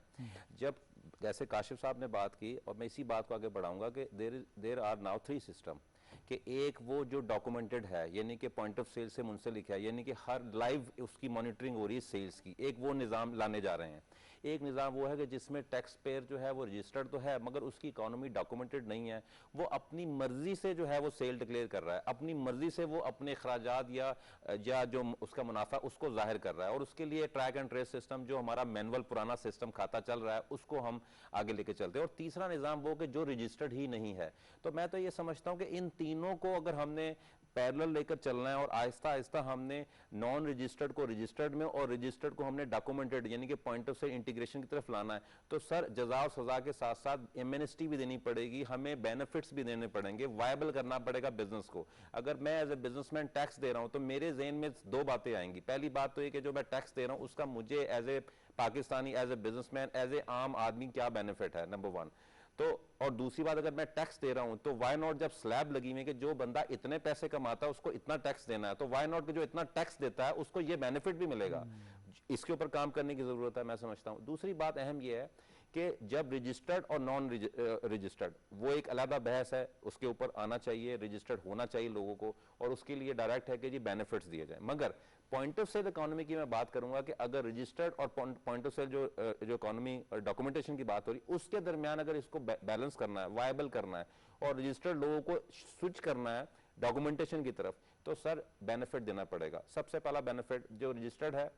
जब जैसे काशिफ साहब ने बात की, और मैं इसी बात को आगे बढ़ाऊंगा कि देर आर नाउ 3 सिस्टम, कि एक वो जो डॉक्यूमेंटेड है यानी कि पॉइंट ऑफ सेल से मुंसलिक है, यानी कि हर लाइव उसकी मॉनिटरिंग हो रही है सेल्स की, एक वो निज़ाम लाने जा रहे हैं। एक निज़ाम वो है कि जिसमें टैक्स पेयर जो है वो रजिस्टर्ड तो है मगर उसकी इकोनॉमी डॉक्यूमेंटेड नहीं है, वो अपनी मर्जी से जो है वो सेल डिक्लेयर कर रहा है, अपनी मर्जी से वो अपने अखराजात या जो उसका मुनाफा उसको जाहिर कर रहा है, और उसके लिए ट्रैक एंड ट्रेस सिस्टम जो हमारा मैनुअल पुराना सिस्टम खाता चल रहा है उसको हम आगे लेके चलते हैं। और तीसरा निज़ाम वो कि जो रजिस्टर्ड ही नहीं है। तो मैं तो ये समझता हूँ कि इन तीनों को अगर हमने पैरेलल लेकर चलना है और आहिस्ता आहिस्ता हमने नॉन रजिस्टर्ड को रजिस्टर्ड में और रजिस्टर्ड को हमने डॉक्यूमेंटेड यानी कि पॉइंट ऑफ सेल इंटीग्रेशन की तरफ लाना है, तो सर जज़ा और सज़ा के साथ साथ एमएनएसटी भी देनी पड़ेगी, हमें बेनिफिट्स भी देने पड़ेंगे, वायबल करना पड़ेगा बिजनेस को। अगर मैं एज ए बिजनेसमैन टैक्स दे रहा हूं तो मेरे ज़हन में 2 बातें आएंगी। पहली बात तो ये कि जो मैं टैक्स दे रहा हूं उसका मुझे as a Pakistani, as a businessman, as a आम आदमी क्या बेनिफिट है, नंबर 1। तो और दूसरी बात, अगर मैं टैक्स दे रहा हूं तो वाई नॉट जब स्लैब लगी हुई कि जो बंदा इतने पैसे कमाता है उसको इतना टैक्स देना है, तो वाई नॉट कि जो इतना टैक्स देता है उसको ये बेनिफिट भी मिलेगा। इसके ऊपर काम करने की जरूरत है, मैं समझता हूं। दूसरी बात अहम यह है कि जब रजिस्टर्ड और नॉन रजिस्टर्ड वो एक अलग बहस है, उसके ऊपर आना चाहिए, रजिस्टर्ड होना चाहिए लोगों को, और उसके लिए डायरेक्ट है कि जी बेनिफिट्स दिए जाए। मगर पॉइंट ऑफ सेल इकोनॉमी की मैं बात करूंगा कि अगर रजिस्टर्ड और पॉइंट ऑफ सेल जो इकोनॉमी डॉक्यूमेंटेशन की बात हो रही उसके दरमियान अगर इसको बैलेंस करना है, वायबल करना है और रजिस्टर्ड लोगों को स्विच करना है डॉक्यूमेंटेशन की तरफ, तो सर बेनिफिट देना पड़ेगा। सबसे पहला बेनिफिट, जो रजिस्टर्ड है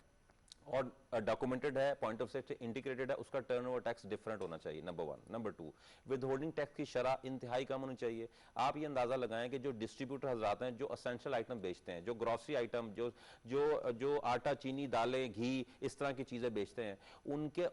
और डॉक्यूमेंटेड है, पॉइंट ऑफ सेल से इंटीग्रेटेड है, उसका टर्नओवर टैक्स डिफरेंट होना चाहिए, number 1। Number 2, with holding tax की शरह इंतहाई कम होनी चाहिए। आप ये अंदाजा लगाएं कि जो डिस्ट्रीब्यूटर हजरात हैं जो असेंशियल आइटम बेचते हैं, जो ग्रॉसरी आइटम, जो आटा, चीनी, दालें, घी, इस तरह की चीजें बेचते हैं,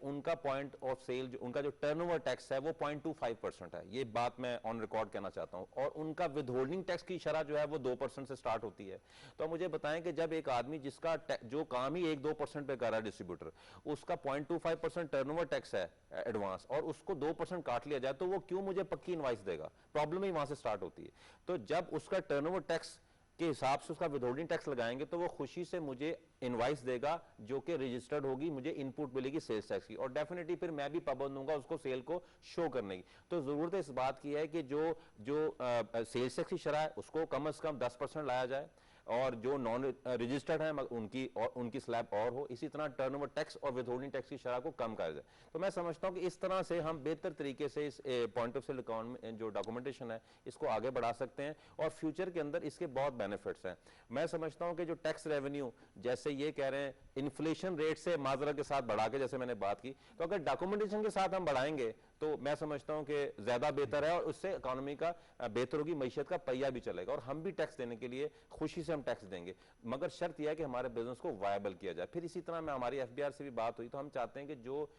उनका पॉइंट ऑफ सेल, उनका जो टर्नओवर टैक्स है वो 0.25% है। ये बात मैं ऑन रिकॉर्ड कहना चाहता हूं। और उनका विद होल्डिंग टैक्स की शरह जो है वो 2% से स्टार्ट होती है। तो मुझे बताएं कि जब एक आदमी जिसका जो काम ही 1-2% पे कर रहा है डिस्ट्रीब्यूटर, उसका 0.25% टर्नओवर टैक्स है एडवांस, और उसको 2% काट लिया जाए, तो वो क्यों मुझे पक्की इनवाइस देगा? प्रॉब्लम ही वहां से स्टार्ट होती है। तो जब उसका टर्नओवर टैक्स के हिसाब से उसका विदहोल्डिंग टैक्स लगाएंगे, तो वो खुशी से मुझे इनवाइस देगा जो कि रजिस्टर्ड होगी, मुझे इनपुट मिलेगी सेल्स टैक्स की, और डेफिनेटली फिर मैं भी पाबंद दूंगा उसको सेल को शो करने की। तो जरूरत इस बात की है कि जो सेल्स टैक्स की शरह है उसको कम से कम 10% लाया जाए, और जो नॉन रजिस्टर्ड है उनकी स्लैब और हो। इसी तरह टर्नओवर टैक्स और विदहोल्डिंग टैक्स की शरह को कम किया जाए। तो मैं समझता हूं कि इस तरह से हम बेहतर तरीके से इस पॉइंट ऑफ सेल अकाउंट में जो डॉक्यूमेंटेशन है इसको आगे बढ़ा सकते हैं, और फ्यूचर के अंदर इसके बहुत बेनिफिट्स हैं। मैं समझता हूं कि जो टैक्स रेवेन्यू, जैसे ये कह रहे हैं इन्फ्लेशन रेट से माजरा के साथ बढ़ा के, जैसे मैंने बात की, तो अगर डॉक्यूमेंटेशन के साथ हम बढ़ाएंगे तो मैं समझता हूं कि ज्यादा बेहतर है, और उससे इकोनॉमी का बेहतर होगी, मैशत का पहिया भी चलेगा, और हम भी टैक्स देने के लिए खुशी से हम टैक्स देंगे, मगर शर्त यह है कि हमारे बिजनेस को वायबल किया जाए। फिर इसी तरह में हमारी एफबीआर से भी बात हुई, तो हम चाहते हैं कि जो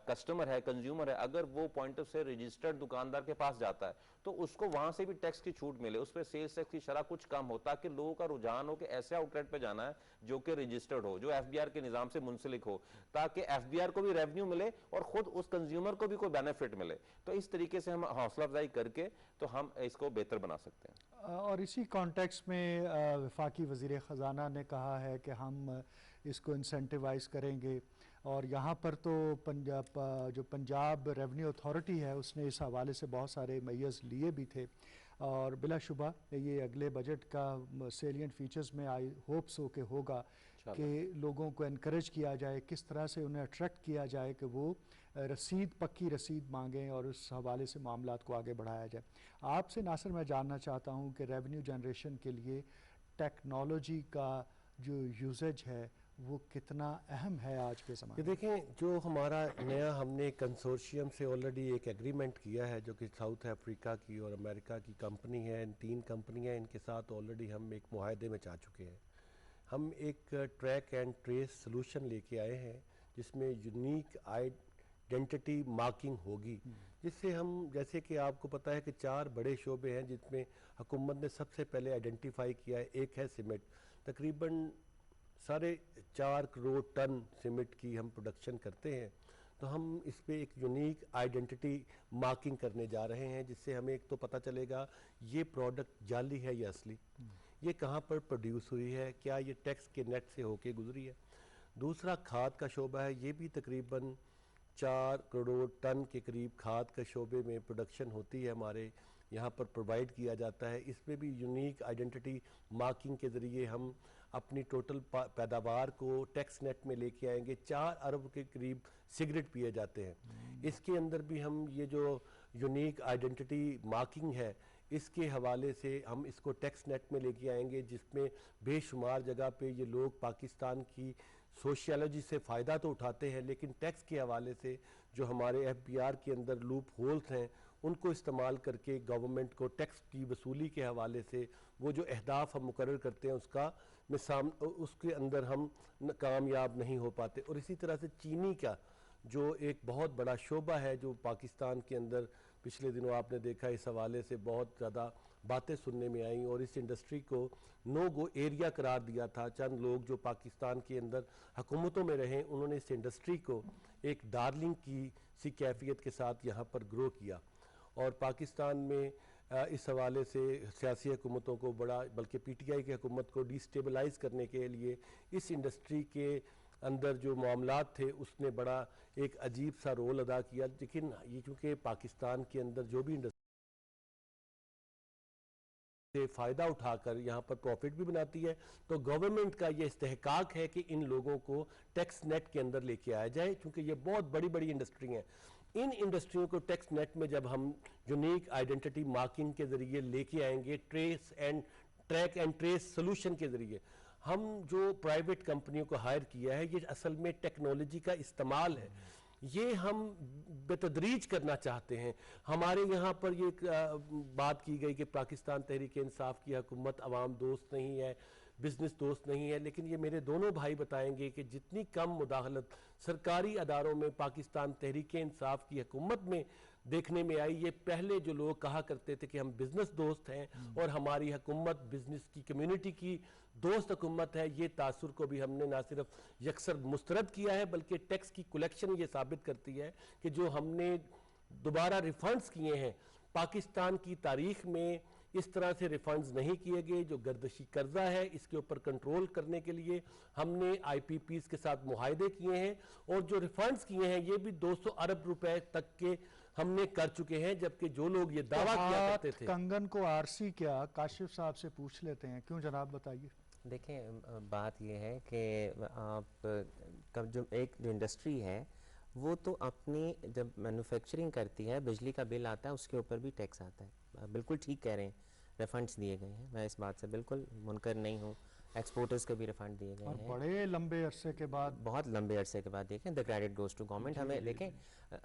कस्टमर है, कंज्यूमर है, अगर वो पॉइंट ऑफ से रजिस्टर्ड दुकानदार के पास जाता है तो उसको वहां से भी टैक्स की छूट मिले, उस पर सेल्स टैक्स की शरह कुछ कम हो, ताकि लोगों का रुझान हो कि ऐसे आउटलेट पे जाना है जो कि रजिस्टर्ड हो, जो एफबीआर के निजाम से मुंसलिक हो, ताकि एफबीआर को भी रेवेन्यू मिले और खुद उस कंज्यूमर को भी कोई बेनिफिट मिले। तो इस तरीके से हम हौसला अफजाई करके तो हम इसको बेहतर बना सकते हैं। और इसी कॉन्टेक्स्ट में वफाकी वज़ीर ख़जाना ने कहा है कि हम इसको इंसेंटिवाइज करेंगे, और यहाँ पर तो जो पंजाब रेवेन्यू अथॉरिटी है उसने इस हवाले से बहुत सारे मैयर्स लिए भी थे, और बिलाशुबा ये अगले बजट का सेलिएंट फीचर्स में आई होप्स हो के होगा कि लोगों को इनकरेज किया जाए, किस तरह से उन्हें अट्रैक्ट किया जाए कि वो पक्की रसीद मांगें और उस हवाले से मामलात को आगे बढ़ाया जाए। आपसे नासिर मैं जानना चाहता हूँ कि रेवेन्यू जनरेशन के लिए टेक्नोलॉजी का जो यूजेज है वो कितना अहम है आज के ज़माने में? देखें, जो हमारा नया हमने कंसोर्शियम से ऑलरेडी एक एग्रीमेंट किया है, जो कि साउथ अफ्रीका की और अमेरिका की कंपनी है, इन 3 कंपनियां, इनके साथ ऑलरेडी हम एक मुआहदे में जा चुके हैं। हम एक ट्रैक एंड ट्रेस सोल्यूशन लेके आए हैं जिसमें यूनिक आइडेंटिटी मार्किंग होगी, जिससे हम, जैसे कि आपको पता है कि 4 बड़े शोबे हैं जिसमें हुकूमत ने सबसे पहले आइडेंटिफाई किया है। एक है सीमेंट, तकरीबन 4.5 करोड़ टन सीमेंट की हम प्रोडक्शन करते हैं, तो हम इस पे एक यूनिक आइडेंटिटी मार्किंग करने जा रहे हैं, जिससे हमें एक तो पता चलेगा ये प्रोडक्ट जाली है या असली, ये कहाँ पर प्रोड्यूस हुई है, क्या ये टैक्स के नेट से होके गुजरी है। दूसरा खाद का शोबा है, ये भी तकरीबन 4 करोड़ टन के करीब खाद के शोबे में प्रोडक्शन होती है, हमारे यहाँ पर प्रोवाइड किया जाता है। इसमें भी यूनिक आइडेंटिटी मार्किंग के ज़रिए हम अपनी टोटल पैदावार को टैक्स नेट में लेके आएंगे। 4 अरब के करीब सिगरेट पिए जाते हैं। इसके अंदर भी हम ये जो यूनिक आइडेंटिटी मार्किंग है, इसके हवाले से हम इसको टैक्स नेट में लेके आएंगे, जिसमें बेशुमार जगह पे ये लोग पाकिस्तान की सोशियोलॉजी से फ़ायदा तो उठाते हैं, लेकिन टैक्स के हवाले से जो हमारे एफबीआर के अंदर लूप होल्स हैं उनको इस्तेमाल करके गवर्नमेंट को टैक्स की वसूली के हवाले से वो जो अहदाफ हम मुकर्रर करते हैं उसके अंदर हम कामयाब नहीं हो पाते। और इसी तरह से चीनी का जो एक बहुत बड़ा शोबा है जो पाकिस्तान के अंदर पिछले दिनों आपने देखा, इस हवाले से बहुत ज़्यादा बातें सुनने में आई और इस इंडस्ट्री को नो गो एरिया करार दिया था। चंद लोग जो पाकिस्तान के अंदर हुकूमतों में रहे, उन्होंने इस इंडस्ट्री को एक डार्लिंग की सी कैफियत के साथ यहाँ पर ग्रो किया, और पाकिस्तान में इस हवाले से सियासी हुकूमतों को बड़ा, बल्कि पीटीआई की हुकूमत को डिस्टेबलाइज करने के लिए इस इंडस्ट्री के अंदर जो मामलात थे उसने बड़ा एक अजीब सा रोल अदा किया। लेकिन ये चूँकि पाकिस्तान के अंदर जो भी इंडस्ट्री से फ़ायदा उठाकर यहाँ पर प्रॉफिट भी बनाती है, तो गवर्नमेंट का ये इस्तेहकाक है कि इन लोगों को टैक्स नेट के अंदर लेके आया जाए, क्योंकि ये बहुत बड़ी बड़ी इंडस्ट्री हैं। इन इंडस्ट्रियों को टैक्स नेट में जब हम यूनिक आइडेंटिटी मार्किंग के ज़रिए लेके आएंगे, ट्रैक एंड ट्रेस सोल्यूशन के ज़रिए, हम जो प्राइवेट कंपनियों को हायर किया है, ये असल में टेक्नोलॉजी का इस्तेमाल है, ये हम बेतदरीज करना चाहते हैं। हमारे यहाँ पर ये बात की गई कि पाकिस्तान तहरीक इंसाफ की हुकूमत अवाम दोस्त नहीं है, बिजनेस दोस्त नहीं है, लेकिन ये मेरे दोनों भाई बताएंगे कि जितनी कम मुदाखलत सरकारी अदारों में पाकिस्तान तहरीक इंसाफ की हुकूमत में देखने में आई। ये पहले जो लोग कहा करते थे कि हम बिजनेस दोस्त हैं और हमारी हुकूमत बिजनेस की कम्युनिटी की दोस्त हुकूमत है, ये तासुर को भी हमने ना सिर्फ यकसर मुस्तरद किया है बल्कि टैक्स की कलेक्शन ये साबित करती है कि जो हमने दोबारा रिफंड्स किए हैं पाकिस्तान की तारीख में इस तरह से रिफंड्स नहीं किए गए। जो गर्दशी कर्जा है इसके ऊपर कंट्रोल करने के लिए हमने आईपीपीस के साथ मुआहदे किए हैं और जो रिफंड्स किए हैं ये भी 200 अरब रुपए तक के हमने कर चुके हैं, जबकि जो लोग ये दावा किया करते थे। कंगन को आरसी क्या काशिफ साहब से पूछ लेते हैं, क्यों जनाब, बताइए। देखें बात यह है कि आप कब जो इंडस्ट्री है वो तो अपनी जब मैन्युफैक्चरिंग करती है बिजली का बिल आता है उसके ऊपर भी टैक्स आता है। आप बिल्कुल ठीक कह रहे हैं, रिफंड्स दिए गए हैं, मैं इस बात से बिल्कुल मुनकर नहीं हूँ। एक्सपोर्टर्स को भी रिफंड दिए गए हैं बड़े लंबे अरसे के बाद, बहुत लंबे अरसे के बाद। देखें the credit goes to government. हमें देखें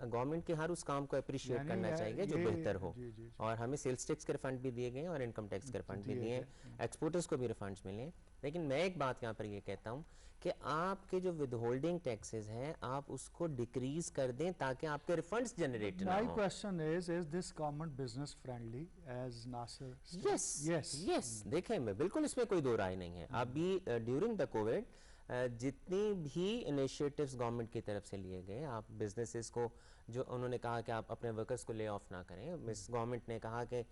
गवर्नमेंट के हर उस काम को अप्रिशिएट करना चाहिए जो बेहतर हो। और हमें सेल्स टैक्स के रिफंड भी दिए गए हैं और इनकम टैक्स के रिफंड भी दिए हैं, एक्सपोर्टर्स को भी रिफंड्स मिले हैं। लेकिन मैं एक बात यहाँ पर ये कहता हूँ कि आपके जो विदहोल्डिंग टैक्सेस हैं आप उसको डिक्रीज कर दें ताकि आपके रिफंड्स जनरेट ना हो। My question is this government business friendly as Nasir? Yes. देखें मैं बिल्कुल इसमें कोई दो राय नहीं है। अभी ड्यूरिंग द कोविड जितनी भी इनिशिएटिव्स गवर्नमेंट की तरफ से लिए गए, आप बिजनेसेस को जो उन्होंने कहा कि आप अपने वर्कर्स को ले ऑफ ना करें, इस गवर्नमेंट ने कहा कि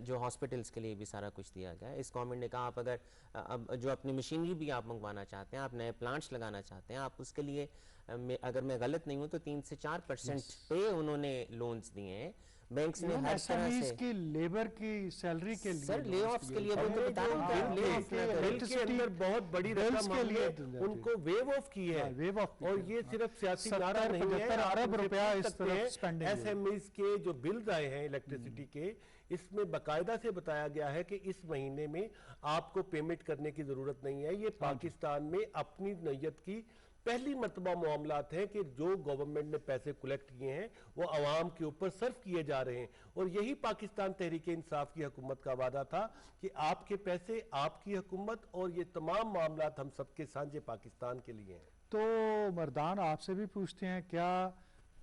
जो हॉस्पिटल्स के लिए भी सारा कुछ दिया गया है। इस गवर्नमेंट ने कहा आप अगर अब जो अपनी मशीनरी भी आप मंगवाना चाहते हैं, आप नए प्लांट्स लगाना चाहते हैं, आप उसके लिए अगर मैं गलत नहीं हूँ तो 3 से 4% पे उन्होंने लोन्स दिए हैं। बैंक्स ने हर तरह से की लेबर की सैलरी के लिए, सर ले ऑफ्स के लिए बोलते बता रहा हूं, ले ऑफ ना करें। बिल के अंदर बहुत बड़ी रकम के लिए उनको वेव ऑफ की है। वेव ऑफ, और ये सिर्फ सियासी नारा नहीं है, 70-75 अरब रुपया इस तरफ स्पेंडिंग। एसएमईज के जो बिल्स आए हैं इलेक्ट्रिसिटी के, इसमें बाकायदा से बताया गया है कि इस महीने में आपको पेमेंट करने की जरूरत नहीं है। ये पाकिस्तान में अपनी नैयत की पहली मरतबा मामलात हैं कि जो गवर्नमेंट ने पैसे कलेक्ट किए हैं वो आवाम के ऊपर सर्व किए जा रहे हैं। और यही पाकिस्तान तहरीक इंसाफ की हुकूमत का वादा था कि आपके पैसे, आपकी हुकूमत, और ये तमाम मामलात हम सबके साझे पाकिस्तान के लिए हैं। तो मर्दान आपसे भी पूछते हैं, क्या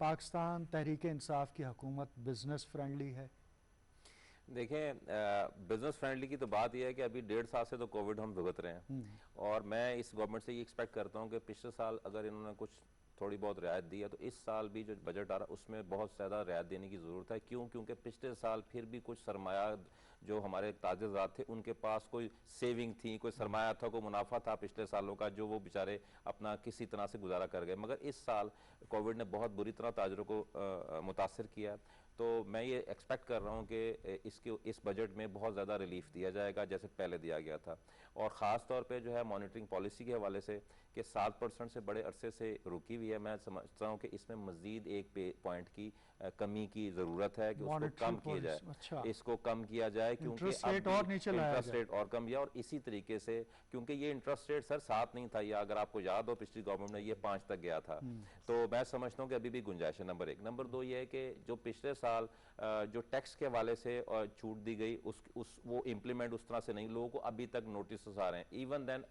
पाकिस्तान तहरीक इंसाफ की हुकूमत बिजनेस फ्रेंडली है? देखें बिजनेस फ्रेंडली की तो बात यह है कि अभी 1.5 साल से तो कोविड हम भुगत रहे हैं और मैं इस गवर्नमेंट से ये एक्सपेक्ट करता हूँ कि पिछले साल अगर इन्होंने कुछ थोड़ी बहुत रियायत दी है तो इस साल भी जो बजट आ रहा है उसमें बहुत ज़्यादा रियायत देने की ज़रूरत है। क्यों? क्योंकि पिछले साल फिर भी कुछ सरमाया जो हमारे ताजेदार थे उनके पास कोई सेविंग थी, कोई सरमाया था, कोई मुनाफा था पिछले सालों का, जो वो बेचारे अपना किसी तरह से गुजारा कर गए। मगर इस साल कोविड ने बहुत बुरी तरह ताजरों को मुतासर किया। तो मैं ये एक्सपेक्ट कर रहा हूँ कि इस बजट में बहुत ज़्यादा रिलीफ दिया जाएगा जैसे पहले दिया गया था। और ख़ास तौर पे जो है मॉनिटरिंग पॉलिसी के हवाले से कि 7% से बड़े अरसे से रुकी हुई है, मैं समझता हूँ कि इसमें मज़ीद एक पॉइंट की कमी की ज़रूरत है कि उसको कम किया जाए। अच्छा। इसको कम किया जाए क्योंकि इंटरेस्ट रेट और नीचे लाया इंटरेस्ट रेट और कम किया। और इसी तरीके से क्योंकि ये इंटरेस्ट रेट सर 7 नहीं था, या अगर आपको याद हो पिछली गवर्नमेंट में ये 5 तक गया था। तो मैं समझता हूँ कि अभी भी गुंजाइश है, नंबर 1। नंबर 2 ये है कि जो पिछले साल जो टैक्स के हवाले से छूट दी गई वो इम्प्लीमेंट उस तरह से नहीं, लोगों को अभी तक नोटिस आ रहे हैं। इवन देन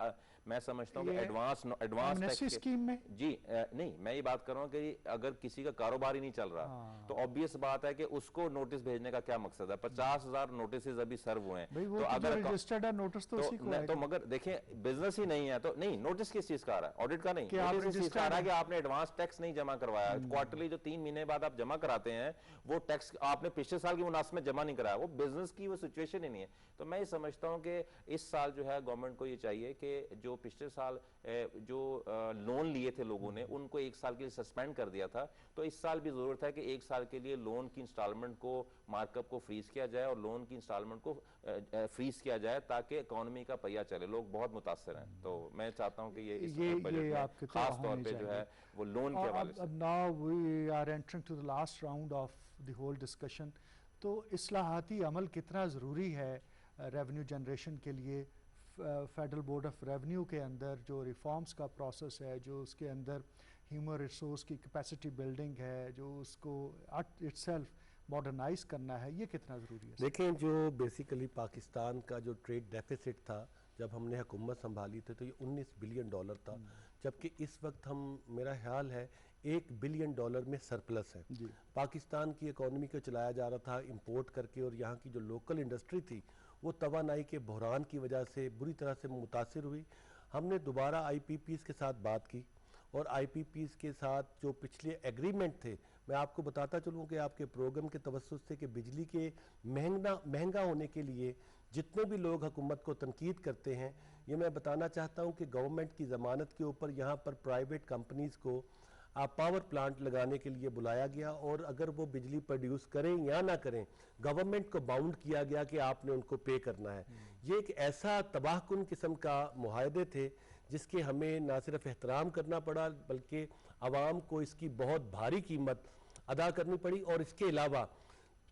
मैं समझता हूँ कि एडवांस टैक्स स्कीम में जी नहीं, मैं ये बात कर रहा हूँ कि अगर किसी का कारोबार ही नहीं चल रहा तो ऑब्वियस बात है कि उसको नोटिस भेजने का क्या मकसद है। 50,000 नोटिस अभी सर्व हुए हैं, तो अगर रजिस्टर्ड है नोटिस तो मगर देखें बिजनेस ही नहीं है तो नहीं, नोटिस किस चीज का आ रहा है? ऑडिट का नहीं, नोटिस इस चीज का आ रहा है कि आपने एडवांस टैक्स नहीं जमा करवाया। क्वार्टरली जो 3 महीने बाद आप जमा कराते हैं वो टैक्स आपने पिछले साल की मुनासिब में जमा नहीं कराया, वो बिजनेस की वो सिचुएशन ही नहीं है। तो मैं ये समझता हूँ कि इस साल जो है गवर्नमेंट को ये चाहिए कि जो पिछले साल जो लोन लिए थे लोगों ने उनको 1 साल के लिए सस्पेंड कर दिया था, तो इस साल भी जरूरत है कि 1 साल के लिए लोन की इंस्टॉलमेंट को, मार्कअप को फ्रीज किया जाए और लोन की इंस्टॉलमेंट को फ्रीज किया जाए ताकि इकोनॉमी का पहिया चले। लोग बहुत मुतासर हैं, तो मैं चाहता हूँ कि ये इस बजट में खास तौर पे जो है वो लोन के हवाले से। Now we are entering to the last round of the whole discussion. तो इस्लाहाती अमल कितना ज़रूरी है रेवेन्यू जनरेशन के लिए? फेडरल बोर्ड ऑफ रेवेन्यू के अंदर जो रिफॉर्म्स का प्रोसेस है, जो उसके अंदर ह्यूमन रिसोर्स की कैपेसिटी बिल्डिंग है, जो उसको इटसेल्फ मॉडर्नाइज करना है, ये कितना ज़रूरी है? देखें, जो बेसिकली पाकिस्तान का जो ट्रेड डेफिसिट था जब हमने हुकूमत संभाली थी तो ये $19 बिलियन था, जबकि इस वक्त हम, मेरा ख्याल है $1 बिलियन में सरप्लस है। पाकिस्तान की इकोनॉमी को चलाया जा रहा था इंपोर्ट करके, और यहाँ की जो लोकल इंडस्ट्री थी वो तवानाई के बहरान की वजह से बुरी तरह से मुतासिर हुई। हमने दोबारा IPPs के साथ बात की, और IPPs के साथ जो पिछले एग्रीमेंट थे, मैं आपको बताता चलूँ कि आपके प्रोग्राम के तवज्जुह से कि बिजली के महंगा होने के लिए जितने भी लोग हुकूमत को तनकीद करते हैं, ये मैं बताना चाहता हूँ कि गवर्नमेंट की ज़मानत के ऊपर यहाँ पर प्राइवेट कंपनीज़ को पावर प्लांट लगाने के लिए बुलाया गया, और अगर वो बिजली प्रोड्यूस करें या ना करें, गवर्नमेंट को बाउंड किया गया कि आपने उनको पे करना है। ये एक ऐसा तबाहकुन किस्म का मुआहदे थे जिसके हमें ना सिर्फ एहतराम करना पड़ा बल्कि आवाम को इसकी बहुत भारी कीमत अदा करनी पड़ी। और इसके अलावा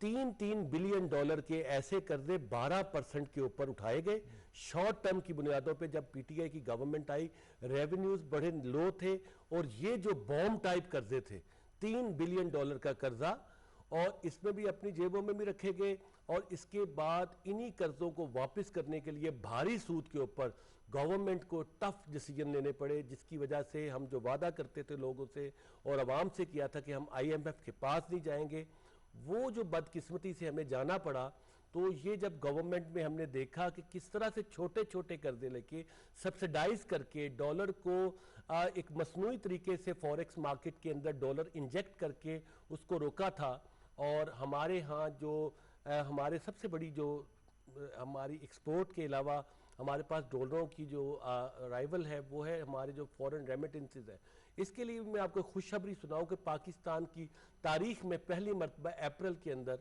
3 बिलियन डॉलर के ऐसे कर्जे 12% के ऊपर उठाए गए शॉर्ट टर्म की बुनियादों पे। जब PTI की गवर्नमेंट आई, रेवेन्यूज बड़े लो थे, और ये जो बॉम्ब टाइप कर्जे थे, 3 बिलियन डॉलर का कर्जा, और इसमें भी अपनी जेबों में भी रखे गए, और इसके बाद इन्हीं कर्जों को वापस करने के लिए भारी सूद के ऊपर गवर्नमेंट को टफ डिसीजन लेने पड़े, जिसकी वजह से हम जो वादा करते थे लोगों से और आवाम से किया था कि हम IMF के पास नहीं जाएंगे, वो जो बदकिस्मती से हमें जाना पड़ा। तो ये जब गवर्नमेंट में हमने देखा कि किस तरह से छोटे छोटे कर्जे लेके सब्सिडाइज करके डॉलर को एक मसनूई तरीके से फॉरेक्स मार्केट के अंदर डॉलर इंजेक्ट करके उसको रोका था, और हमारे यहाँ जो हमारे सबसे बड़ी जो हमारी एक्सपोर्ट के अलावा हमारे पास डॉलरों की जो राइवल है वो है हमारे जो फॉरेन रेमिटेंसेस है। इसके लिए मैं आपको खुशखबरी सुनाऊं कि पाकिस्तान की तारीख में पहली मरतबा अप्रैल के अंदर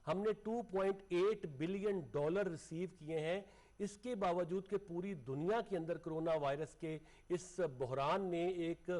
हमने $2.8 बिलियन रिसीव किए हैं। इसके बावजूद कि पूरी दुनिया के अंदर कोरोना वायरस के इस बहरान ने एक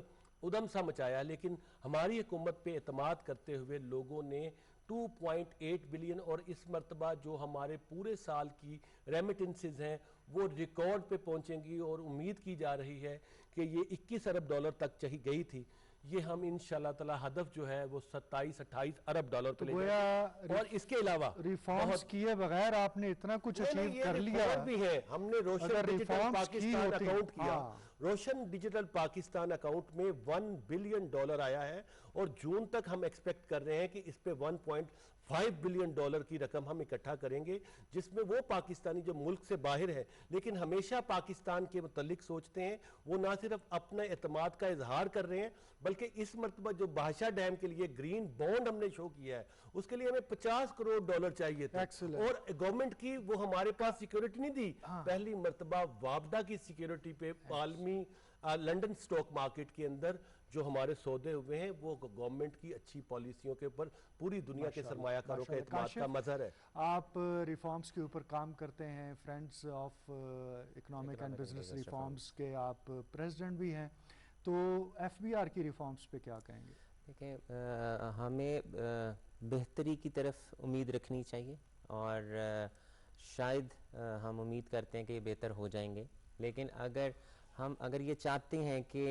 उदम सा मचाया, लेकिन हमारी हुकूमत पे एतमाद करते हुए लोगों ने 2.8 बिलियन, और इस मरतबा जो हमारे पूरे साल की रेमिटेंसेस हैं वो रिकॉर्ड पे पहुंचेंगी, और उम्मीद की जा रही है कि ये $21 अरब तक चली गई थी, ये हम इंशाल्लाह ताला हदफ जो है वो 27-28 अरब डॉलर पे ले जाएंगे। और इसके अलावा रिफॉर्म्स किए बगैर आपने इतना कुछ अचीव कर लिया भी है। हमने रोशन डिजिटल पाकिस्तान अकाउंट किया, रोशन डिजिटल पाकिस्तान अकाउंट में $1 बिलियन आया है, और जून तक हम एक्सपेक्ट कर रहे हैं कि इस पे $1.5 बिलियन की रकम हम इकट्ठा करेंगे, जिसमें वो पाकिस्तानी जो मुल्क से बाहर है लेकिन हमेशा पाकिस्तान के मुतल्लिक सोचते हैं, वो ना सिर्फ अपने एतमाद का इजहार कर रहे हैं, बल्कि इस मरतबा जो बादशाह डैम के लिए ग्रीन बॉन्ड हमने शो किया है उसके लिए हमें $50 करोड़ चाहिए थे, और गवर्नमेंट की वो हमारे पास सिक्योरिटी नहीं दी। पहली मरतबा वापदा की सिक्योरिटी पे आलमी लंदन स्टॉक मार्केट के अंदर जो हमारे सौदे हुए हैं वो गवर्नमेंट की अच्छी पॉलिसियों के ऊपर पूरी दुनिया के सरमायाकारों का एतमाद का मजहर है। आप रिफॉर्म्स के ऊपर काम करते हैं, friends of economic and business reforms के आप प्रेसिडेंट भी हैं, तो FBR की रिफॉर्म्स पे क्या कहेंगे? देखिए, हमें बेहतरी की तरफ उम्मीद रखनी चाहिए, और शायद हम उम्मीद करते हैं कि ये बेहतर हो जाएंगे, लेकिन अगर ये चाहते हैं कि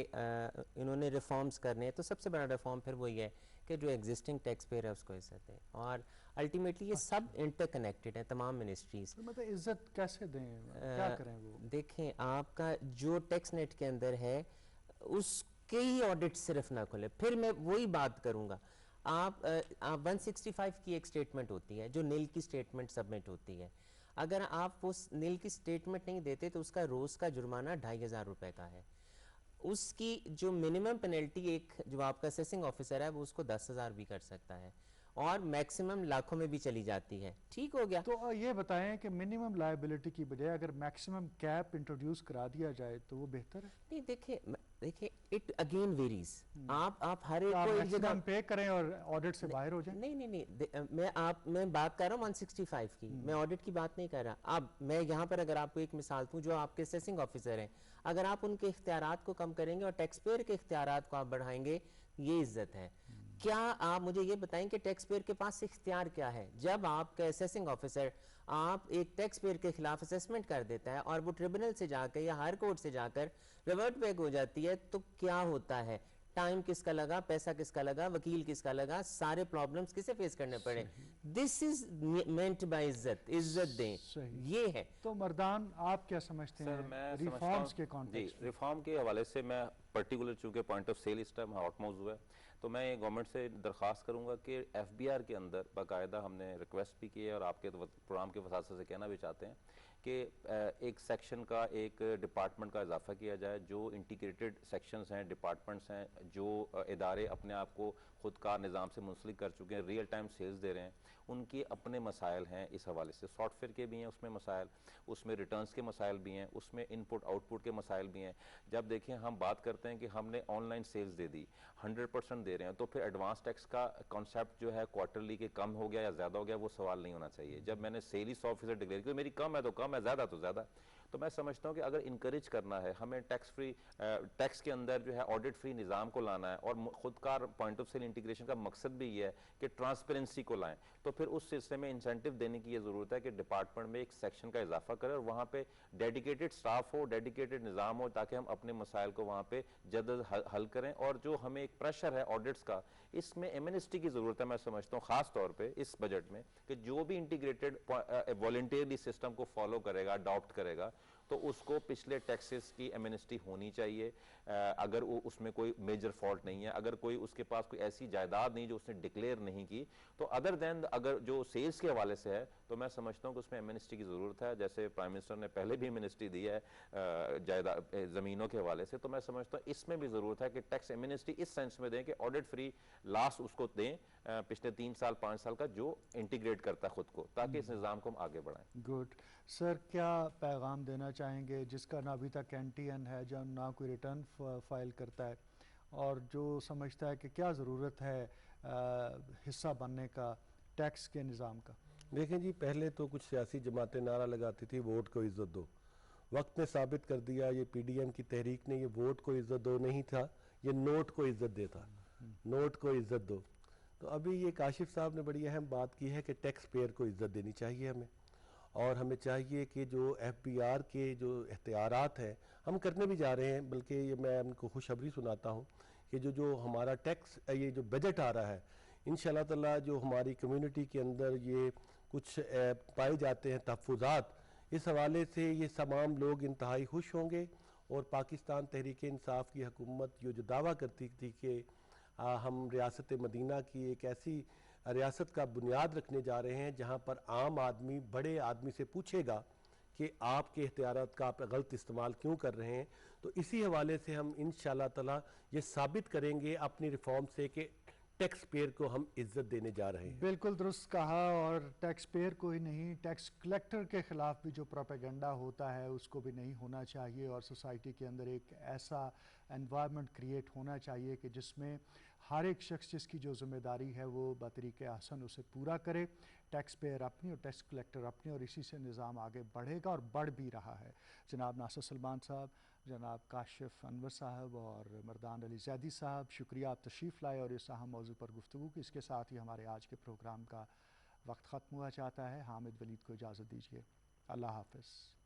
इन्होंने रिफॉर्म्स करने हैं तो सबसे बड़ा रिफॉर्म फिर वही है कि जो एग्जिस्टिंग टैक्स पेयर है उसको इज्जत दें, और अल्टीमेटली ये सब इंटरकनेक्टेड है तमाम मिनिस्ट्रीज। तो मतलब इज्जत कैसे दें, क्या करें वो? देखें, आपका जो टैक्स नेट के अंदर है उसके ही ऑडिट सिर्फ ना खुले, फिर मैं वही बात करूंगा। आप 165 की एक स्टेटमेंट होती है जो नील की स्टेटमेंट सबमिट होती है, अगर आप वो नील की स्टेटमेंट नहीं देते तो उसका रोज का जुर्माना 2500 रुपए का है। उसकी जो मिनिमम पेनल्टी एक जो आपका असेसिंग ऑफिसर है वो उसको 10,000 भी कर सकता है, और मैक्सिमम लाखों में भी चली जाती है। ठीक हो गया। तो ये बताएं कि मिनिमम लायबिलिटी की बजाय अगर मैक्सिमम कैप इंट्रोड्यूस करा दिया जाए तो वो बेहतर है? नहीं, देखिए इट अगेन वेरीज। आप हर एक को एक जगह पे करें और ऑडिट से बाहर हो जाए। नहीं, मैं बात कर रहा हूँ 165 की, मैं ऑडिट की बात नहीं कर रहा। अब मैं यहाँ पर अगर आपको एक मिसाल दूं, जो आपके असेसिंग ऑफिसर हैं, अगर आप उनके इख्तियारात को कम करेंगे और टैक्स पेयर के इख्तियारात को आप बढ़ाएंगे, ये इज्जत है। क्या आप मुझे ये बताएं कि टैक्स पेयर के पास इख्तियार क्या है? जब आपका असेसिंग ऑफिसर आप एक टैक्स पेयर के खिलाफ असेसमेंट कर देता है और वो ट्रिब्यूनल से जाकर या हायर कोर्ट से जाकर रिवर्ट बैक हो जाती है, तो क्या होता है? टाइम किसका लगा, पैसा किसका लगा, वकील किसका लगा, सारे प्रॉब्लम्स किसे फेस करने पड़े। दिस इज मेंट बाय इज्जत, इज्जत दें, ये है। तो मर्दान आप क्या समझते सर हैं मैं रिफॉर्म्स के जी, कॉन्टेक्स्ट में? रिफॉर्म के हवाले से मैं पर्टिकुलर चूंकि पॉइंट ऑफ सेल इस टाइम हॉट मौजू है, तो मैं गवर्नमेंट से दरख्वास्त करूंगा कि एफबीआर के अंदर बाकायदा हमने रिक्वेस्ट भी की है और आपके प्रोग्राम के वसात से कहना भी चाहते हैं कि एक सेक्शन का, एक डिपार्टमेंट का इजाफा किया जाए। जो इंटीग्रेटेड सेक्शंस हैं, डिपार्टमेंट्स हैं, जो इदारे अपने आप को खुदकार निज़ाम से मुंसलिक कर चुके हैं, रियल टाइम सेल्स दे रहे हैं, उनके अपने मसाइल हैं। इस हवाले से सॉफ्टवेयर के भी हैं उसमें मसाइल, उसमें रिटर्न्स के मसाइल भी हैं, उसमें इनपुट आउटपुट के मसाइल भी हैं। जब देखें हम बात करते हैं कि हमने ऑनलाइन सेल्स दे दी, 100% दे रहे हैं, तो फिर एडवांस टैक्स का कॉन्सेप्ट जो है क्वार्टरली के कम हो गया या ज़्यादा हो गया, वो सवाल नहीं होना चाहिए। जब मैंने सेल ही 100% डिक्लेयर किया, मेरी कम है तो कम है, ज़्यादा तो ज़्यादा। तो मैं समझता हूँ कि अगर इनकरेज करना है, हमें टैक्स के अंदर जो है ऑडिट फ्री निज़ाम को लाना है, और खुदकार पॉइंट ऑफ सेल इंटीग्रेशन का मकसद भी ये है कि ट्रांसपेरेंसी को लाएं, तो फिर उस सिलसिले में इंसेंटिव देने की ये ज़रूरत है कि डिपार्टमेंट में एक सेक्शन का इजाफा करें और वहाँ पे डेडिकेटेड स्टाफ हो, डेडिकेटेड निज़ाम हो, ताकि हम अपने मसाइल को वहाँ पे जल्द हल करें। और जो हमें एक प्रेशर है ऑडिट्स का, इसमें एमएनएसटी की ज़रूरत है। मैं समझता हूँ ख़ास तौर पे इस बजट में कि जो भी इंटीग्रेटेड वॉलंटियरली सिस्टम को फॉलो करेगा, अडॉप्ट करेगा, तो उसको पिछले टैक्सेस की एमएनएसटी होनी चाहिए। अगर वो उसमें कोई मेजर फॉल्ट नहीं है, अगर कोई उसके पास कोई ऐसी जायदाद नहीं जो उसने डिक्लेयर नहीं की, तो अदर देन अगर जो सेल्स के हवाले से है, तो मैं समझता हूँ कि उसमें एमएनएसटी की ज़रूरत है। जैसे प्राइम मिनिस्टर ने पहले भी एमएनएसटी दी है जायदाद ज़मीनों के हवाले से, तो मैं समझता हूँ इसमें भी ज़रूरत है कि टैक्स एमएनएसटी इस सेंस में दें कि ऑडिट फ्री लास्ट उसको दें पिछले 3 साल 5 साल का, जो इंटीग्रेट करता है खुद को, ताकि इस निज़ाम को हम आगे बढ़ाएं। गुड सर, क्या पैगाम देना चाहेंगे जिसका ना अभी तक एनटीएन है, जो ना कोई रिटर्न फाइल करता है, और जो समझता है कि क्या ज़रूरत है हिस्सा बनने का टैक्स के निज़ाम का? देखें जी, पहले तो कुछ सियासी जमातें नारा लगाती थी वोट को इज्जत दो। वक्त ने साबित कर दिया, ये पीडीएम की तहरीक ने ये वोट को इज्जत दो नहीं था, ये नोट को इज्जत देता। नोट को इज्जत दो। तो अभी ये काशिफ साहब ने बड़ी अहम बात की है कि टैक्स पेयर को इज्जत देनी चाहिए हमें, और हमें चाहिए कि जो एफबीआर के जो एख्तियारात हैं हम करने भी जा रहे हैं। बल्कि ये मैं उनको खुशखबरी सुनाता हूँ कि जो हमारा टैक्स ये जो बजट आ रहा है, इंशाल्लाह ताला जो हमारी कम्युनिटी के अंदर ये कुछ पाए जाते हैं तहफ़्फ़ुज़ात, इस हवाले से ये तमाम लोग इंतहाई खुश होंगे। और पाकिस्तान तहरीक इंसाफ की हुकूमत जो दावा करती थी कि हम रियासत मदीना की एक ऐसी रियासत का बुनियाद रखने जा रहे हैं जहां पर आम आदमी बड़े आदमी से पूछेगा कि आपके इख्तियारात का आप गलत इस्तेमाल क्यों कर रहे हैं, तो इसी हवाले से हम इंशाल्लाह ताला ये साबित करेंगे अपनी रिफॉर्म से कि टैक्स पेयर को हम इज्जत देने जा रहे हैं। बिल्कुल दुरुस्त कहा। और टैक्स पेयर को ही नहीं, टैक्स कलेक्टर के ख़िलाफ़ भी जो प्रोपेगेंडा होता है उसको भी नहीं होना चाहिए, और सोसाइटी के अंदर एक ऐसा एनवायरनमेंट क्रिएट होना चाहिए कि जिसमें हर एक शख्स जिसकी जो ज़िम्मेदारी है वो बतरीक़े हसन उसे पूरा करे। टैक्स पेयर अपनी और टैक्स कलेक्टर अपनी, और इसी से निज़ाम आगे बढ़ेगा और बढ़ भी रहा है। जनाब नासिर सलमान साहब, जनाब काशिफ अनवर साहब और मर्दान अली ज़ैदी साहब, शुक्रिया आप तशरीफ़ लाए और इस अहम मौजू पर गुफ्तगू की। इसके साथ ही हमारे आज के प्रोग्राम का वक्त ख़त्म हुआ चाहता है। हामिद वलीद को इजाज़त दीजिए। अल्लाह हाफ़िज़।